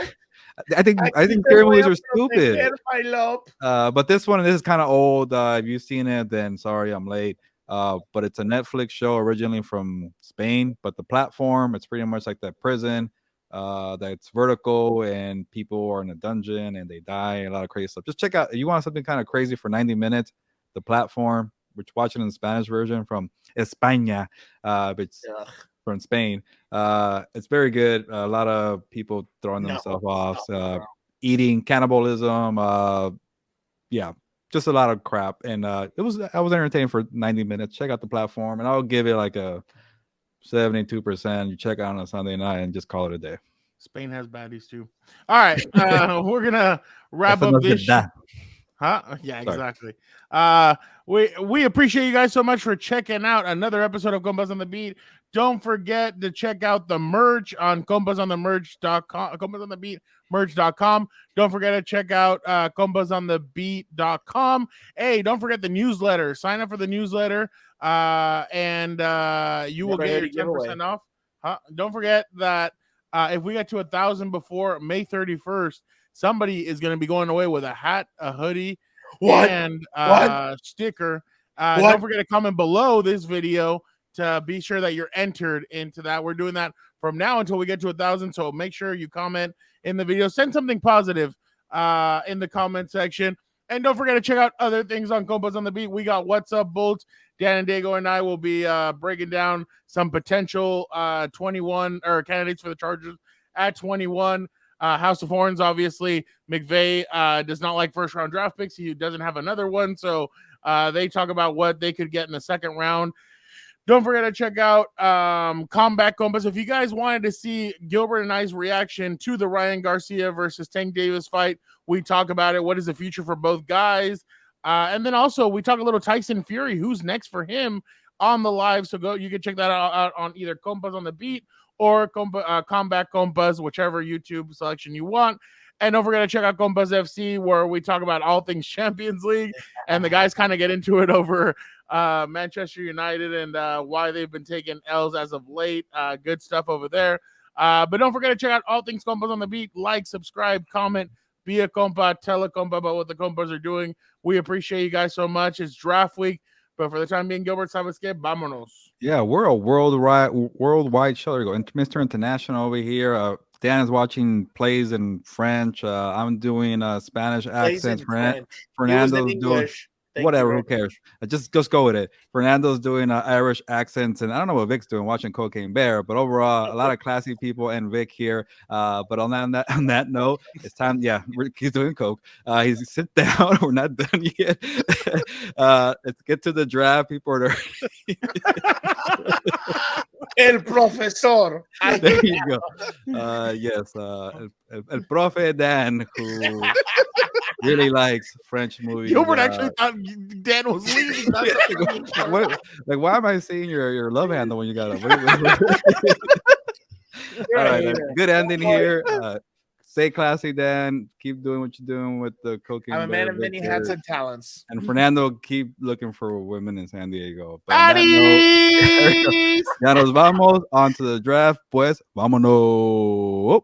I think scary movies are stupid. But this is kind of old. If you've seen it, then sorry, I'm late. But it's a Netflix show originally from Spain, but the platform, it's pretty much like that prison that's vertical, and people are in a dungeon and they die, a lot of crazy stuff. Just check out, if you want something kind of crazy for 90 minutes, the platform, which watch it in the Spanish version from España, it's from Spain. It's very good. A lot of people throwing themselves off, eating, cannibalism, just a lot of crap. And I was entertained for 90 minutes. Check out the platform, and I'll give it like a 72%. You check out on a Sunday night and just call it a day. Spain has baddies too. All right, we're gonna wrap up this. Huh? Yeah, exactly. We appreciate you guys so much for checking out another episode of Compas on the Beat. Don't forget to check out the merch on compasonthemerch.com, compasonthebeatmerch.com. Don't forget to check out compasonthebeat.com. Hey, don't forget the newsletter. Sign up for the newsletter, and you will get your 10% off. Don't forget that if we get to 1,000 before May 31st, somebody is going to be going away with a hat, a hoodie, and sticker. Don't forget to comment below this video to be sure that you're entered into that. We're doing that from now until we get to 1,000. So make sure you comment in the video. Send something positive in the comment section. And don't forget to check out other things on Compas on the Beat. We got What's Up Bolts. Dan and Daygo and I will be breaking down some potential 21 or candidates for the Chargers at 21. House of Horns, obviously, McVay does not like first-round draft picks. He doesn't have another one, so they talk about what they could get in the second round. Don't forget to check out Combat Compas. If you guys wanted to see Gilbert and I's reaction to the Ryan Garcia versus Tank Davis fight, we talk about it. What is the future for both guys? And then also we talk a little Tyson Fury. Who's next for him on the live? So you can check that out on either Compas on the Beat or Combat Compas, whichever YouTube selection you want. And don't forget to check out Compas FC, where we talk about all things Champions League. And the guys kind of get into it over Manchester United and why they've been taking L's as of late. Good stuff over there. But don't forget to check out all things Compas on the Beat. Like, subscribe, comment, be a compa, tell a compa about what the compas are doing. We appreciate you guys so much. It's draft week. But for the time being, Gilbert, sabes que vámonos. Yeah, we're a worldwide show. There you go. Mr. International over here. Dan is watching plays in French. I'm doing Spanish accents. Fernando's doing whatever. Who cares? Just go with it. Fernando's doing Irish accents, and I don't know what Vic's doing watching Cocaine Bear. But overall, a lot of classy people and Vic here. But on that note, it's time. Yeah, he's doing coke. He's sit down. We're not done yet. Let's get to the draft. People are El profesor. There you go. Yes, el profe Dan, who really likes French movies. Gilbert actually thought Dan was leaving. Why am I seeing your love handle when you got it? You're All a right, hater. good ending here. Stay classy, Dan. Keep doing what you're doing with the cooking. I'm a man of many hats and talents. And Fernando, keep looking for women in San Diego. But on that note, ya nos vamos on to the draft. Pues, vámonos.